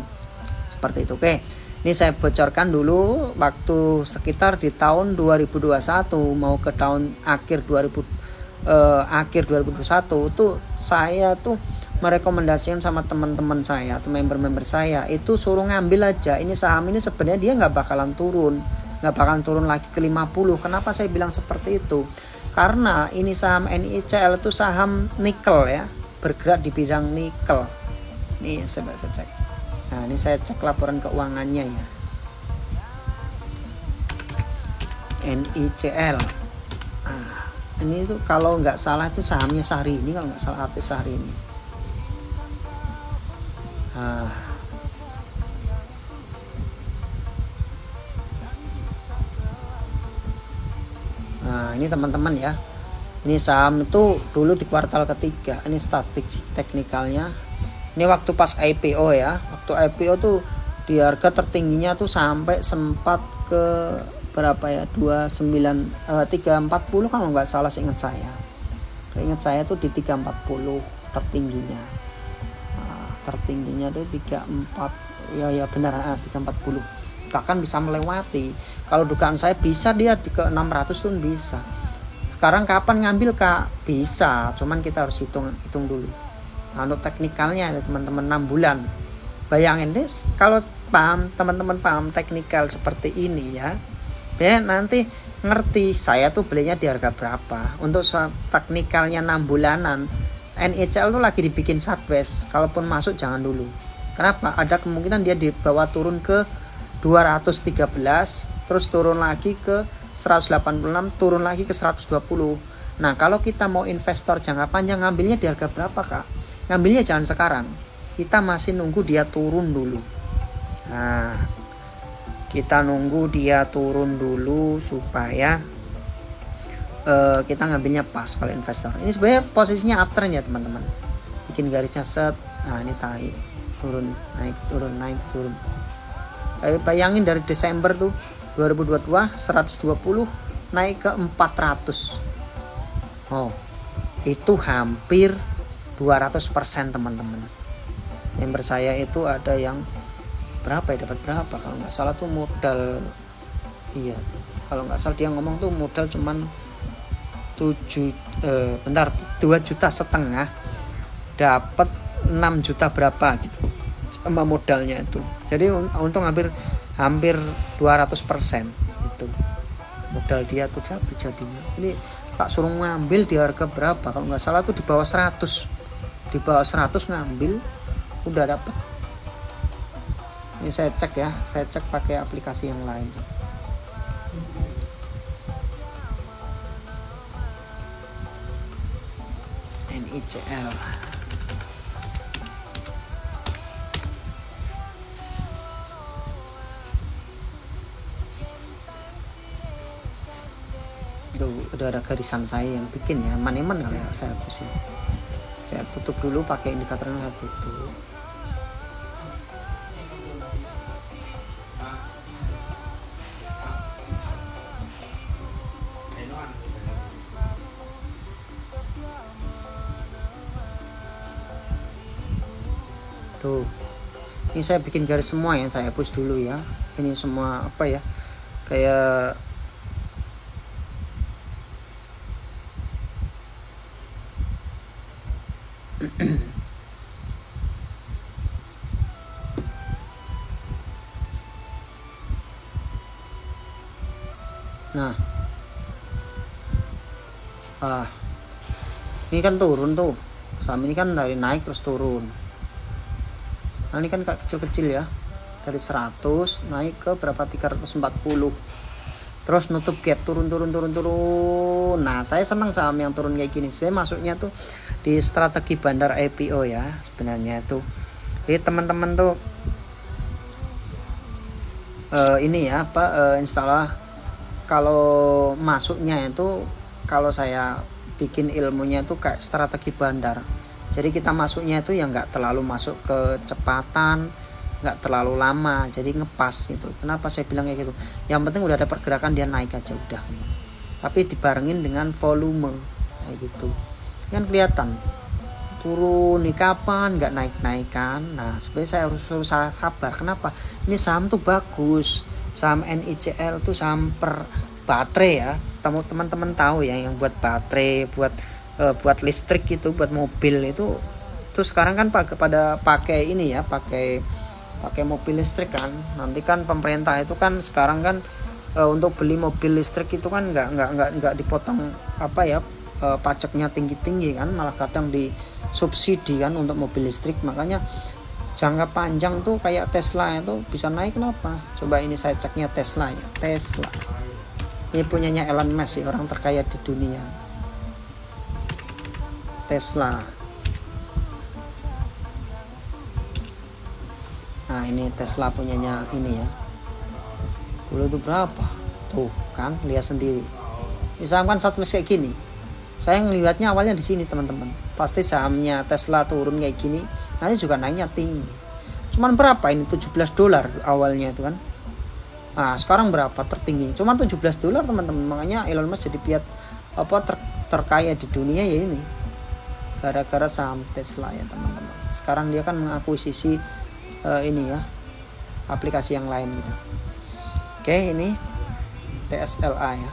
seperti itu. Oke, ini saya bocorkan dulu waktu sekitar di tahun 2021 mau ke tahun akhir 2021 tuh saya tuh merekomendasikan sama teman-teman saya atau member-member saya itu suruh ngambil aja. Ini saham ini sebenarnya dia nggak bakalan turun lagi ke 50. Kenapa saya bilang seperti itu? Karena ini saham NICL itu saham nikel ya, bergerak di bidang nikel. Nih saya cek. Nah ini saya cek laporan keuangannya ya. NICL. Nah, ini tuh kalau nggak salah itu sahamnya Syahrini, kalau nggak salah artis Syahrini. Nah ini teman-teman ya, ini saham itu dulu di kuartal ketiga. Ini statistik teknikalnya. Ini waktu pas IPO ya, waktu IPO tuh di harga tertingginya tuh sampai sempat ke berapa ya, 340 kalau nggak salah seingat saya tuh di 340 tertingginya. Tertingginya tuh 34 ya benar, 340, bahkan bisa melewati. Kalau dugaan saya bisa dia ke 600 tuh bisa. Sekarang kapan ngambil Kak? Bisa, cuman kita harus hitung dulu. Nah, untuk teknikalnya ya teman-teman 6 bulan. Bayangin deh kalau teman-teman paham teknikal seperti ini ya nanti ngerti saya tuh belinya di harga berapa. Untuk teknikalnya 6 bulanan NICL tuh lagi dibikin sideways. Kalaupun masuk jangan dulu. Kenapa? Ada kemungkinan dia dibawa turun ke 213, terus turun lagi ke 186, turun lagi ke 120. Nah kalau kita mau investor jangka panjang, ngambilnya di harga berapa Kak? Ngambilnya jangan sekarang, kita masih nunggu dia turun dulu. Nah kita nunggu dia turun dulu supaya kita ngambilnya pas kalau investor. Ini sebenarnya posisinya uptrend ya teman-teman. Bikin garisnya set. Nah ini naik turun, naik turun. Bayangin dari Desember tuh 2022 120 naik ke 400. Oh itu hampir 200% teman-teman. Member saya itu ada yang berapa ya, dapat berapa kalau nggak salah tuh modal, iya kalau nggak salah dia ngomong tuh modal cuman 2,5 juta dapat 6 juta berapa gitu sama modalnya itu. Jadi untung hampir 200% itu modal dia tuh jadinya. Ini tak suruh ngambil di harga berapa kalau nggak salah tuh di bawah 100 ngambil udah dapat. Ini saya cek pakai aplikasi yang lain. NICL. Tuh udah ada garisan saya yang bikin ya, man-man kali ya, saya hapusin. Saya tutup dulu pakai indikatornya, tutup. Tuh ini saya bikin garis semua ya, saya hapus dulu ya. Ini semua apa ya, kayak nah ini kan turun tuh saham ini kan, dari naik terus turun. Nah ini kan kecil-kecil ya, dari 100 naik ke berapa, 340, terus nutup gap, turun. Nah saya senang saham yang turun kayak gini. Sebenarnya masuknya tuh di strategi bandar IPO ya sebenarnya tuh. Jadi teman-teman tuh ini ya istilah kalau masuknya itu, kalau saya bikin ilmunya itu kayak strategi bandar. Jadi kita masuknya itu yang nggak terlalu masuk kecepatan, nggak terlalu lama, jadi ngepas gitu. Kenapa saya bilang kayak gitu? Yang penting udah ada pergerakan dia naik aja udah. Tapi dibarengin dengan volume kayak gitu. Kan kelihatan turun nih kapan, nggak naik-naikan. Nah sebenarnya saya harus sabar. Kenapa? Ini saham tuh bagus. Saham NICL tuh saham per baterai ya. Teman-teman tahu ya, yang buat baterai, buat listrik gitu, buat mobil itu itu sekarang kan pada pakai ini ya, pakai mobil listrik kan. Nanti kan pemerintah itu kan sekarang kan untuk beli mobil listrik itu kan nggak dipotong apa ya, pajaknya tinggi kan, malah kadang disubsidi kan untuk mobil listrik. Makanya jangka panjang tuh kayak Tesla itu bisa naik. Kenapa? Coba ini saya ceknya Tesla ya. Tesla ini punyanya Elon Musk sih, orang terkaya di dunia. Tesla. Nah ini Tesla punyanya ini ya. Dulu itu berapa? Tuh kan lihat sendiri. Ini saham kan satu kayak gini. Saya ngelihatnya awalnya di sini teman-teman. Pasti sahamnya Tesla turun kayak gini, nanti juga naiknya tinggi. Cuman berapa ini? $17 awalnya itu kan. Nah sekarang berapa tertinggi? Cuman $17 teman-teman. Makanya Elon Musk jadi terkaya di dunia ya ini, gara-gara saham Tesla ya teman-teman. Sekarang dia kan mengakuisisi ini ya, aplikasi yang lain gitu. Oke, ini TSLA ya.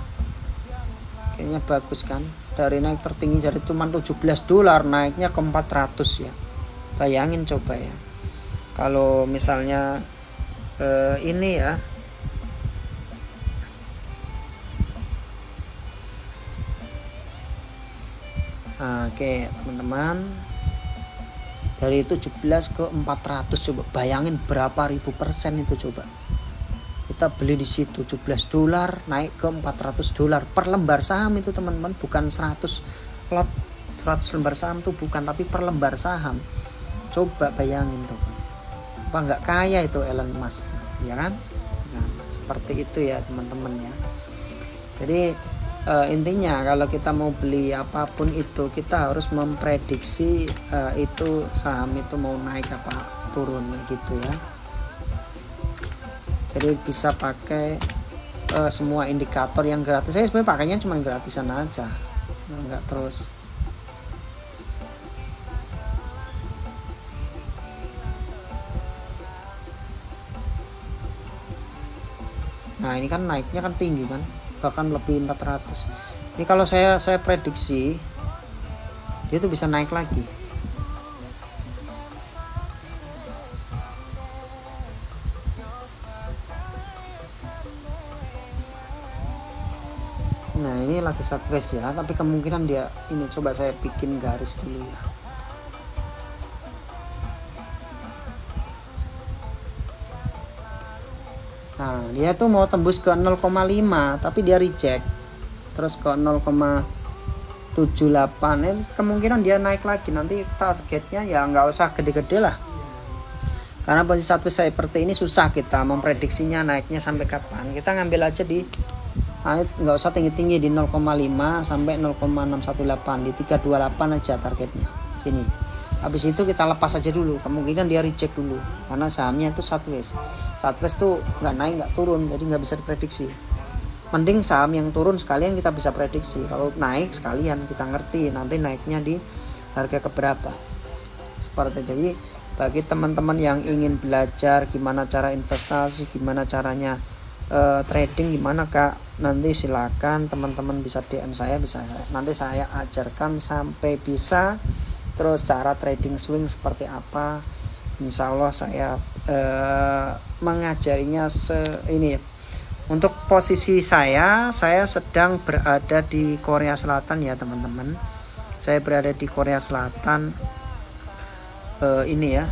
Kayaknya bagus kan. Dari naik tertinggi dari cuma $17 naiknya ke 400 ya. Bayangin coba ya. Kalau misalnya ini ya, nah, oke teman-teman, dari 17 ke 400 coba bayangin berapa ribu persen itu coba. Kita beli di situ $17 naik ke $400 per lembar saham itu teman-teman, bukan 100 lot 100 lembar saham tuh bukan, tapi per lembar saham. Coba bayangin tuh, apa nggak kaya itu Elon Musk ya kan? Nah, seperti itu ya teman-teman ya. Jadi intinya kalau kita mau beli apapun itu kita harus memprediksi itu saham itu mau naik apa turun gitu ya. Jadi bisa pakai semua indikator yang gratis. Saya sebenarnya pakainya cuma gratisan aja, nggak terus. Nah ini kan naiknya kan tinggi kan, bahkan lebih 400. Ini kalau saya prediksi dia tuh bisa naik lagi. Nah ini lagi sideways ya, tapi kemungkinan dia ini, coba saya bikin garis dulu ya. Nah dia tuh mau tembus ke 0,5 tapi dia reject terus ke 0,78. Ini kemungkinan dia naik lagi. Nanti targetnya ya nggak usah gede-gede lah, karena posisi satu seperti ini susah kita memprediksinya naiknya sampai kapan. Kita ngambil aja di nggak usah tinggi-tinggi, di 0,5 sampai 0,618, di 328 aja targetnya sini. Habis itu kita lepas aja dulu, kemungkinan dia reject dulu karena sahamnya itu sideways tuh nggak naik nggak turun, jadi nggak bisa diprediksi. Mending saham yang turun sekalian kita bisa prediksi, kalau naik sekalian kita ngerti nanti naiknya di harga keberapa. Seperti itu. Jadi bagi teman-teman yang ingin belajar gimana cara investasi, gimana caranya trading, gimana kak, nanti silakan teman-teman bisa DM saya, nanti saya ajarkan sampai bisa. Terus cara trading swing seperti apa, insya Allah saya mengajarinya ini. Untuk posisi saya sedang berada di Korea Selatan ya teman-teman. Saya berada di Korea Selatan ini ya.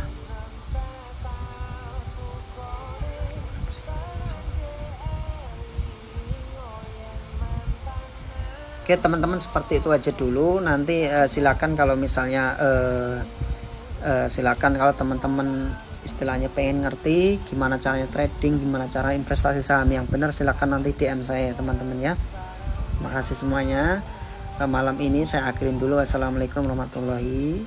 Oke teman-teman, seperti itu aja dulu. Nanti silakan kalau misalnya silakan kalau teman-teman istilahnya pengen ngerti gimana caranya trading, gimana cara investasi saham yang benar, silakan nanti DM saya teman-teman ya. Makasih semuanya. Malam ini saya akhirin dulu. Assalamualaikum warahmatullahi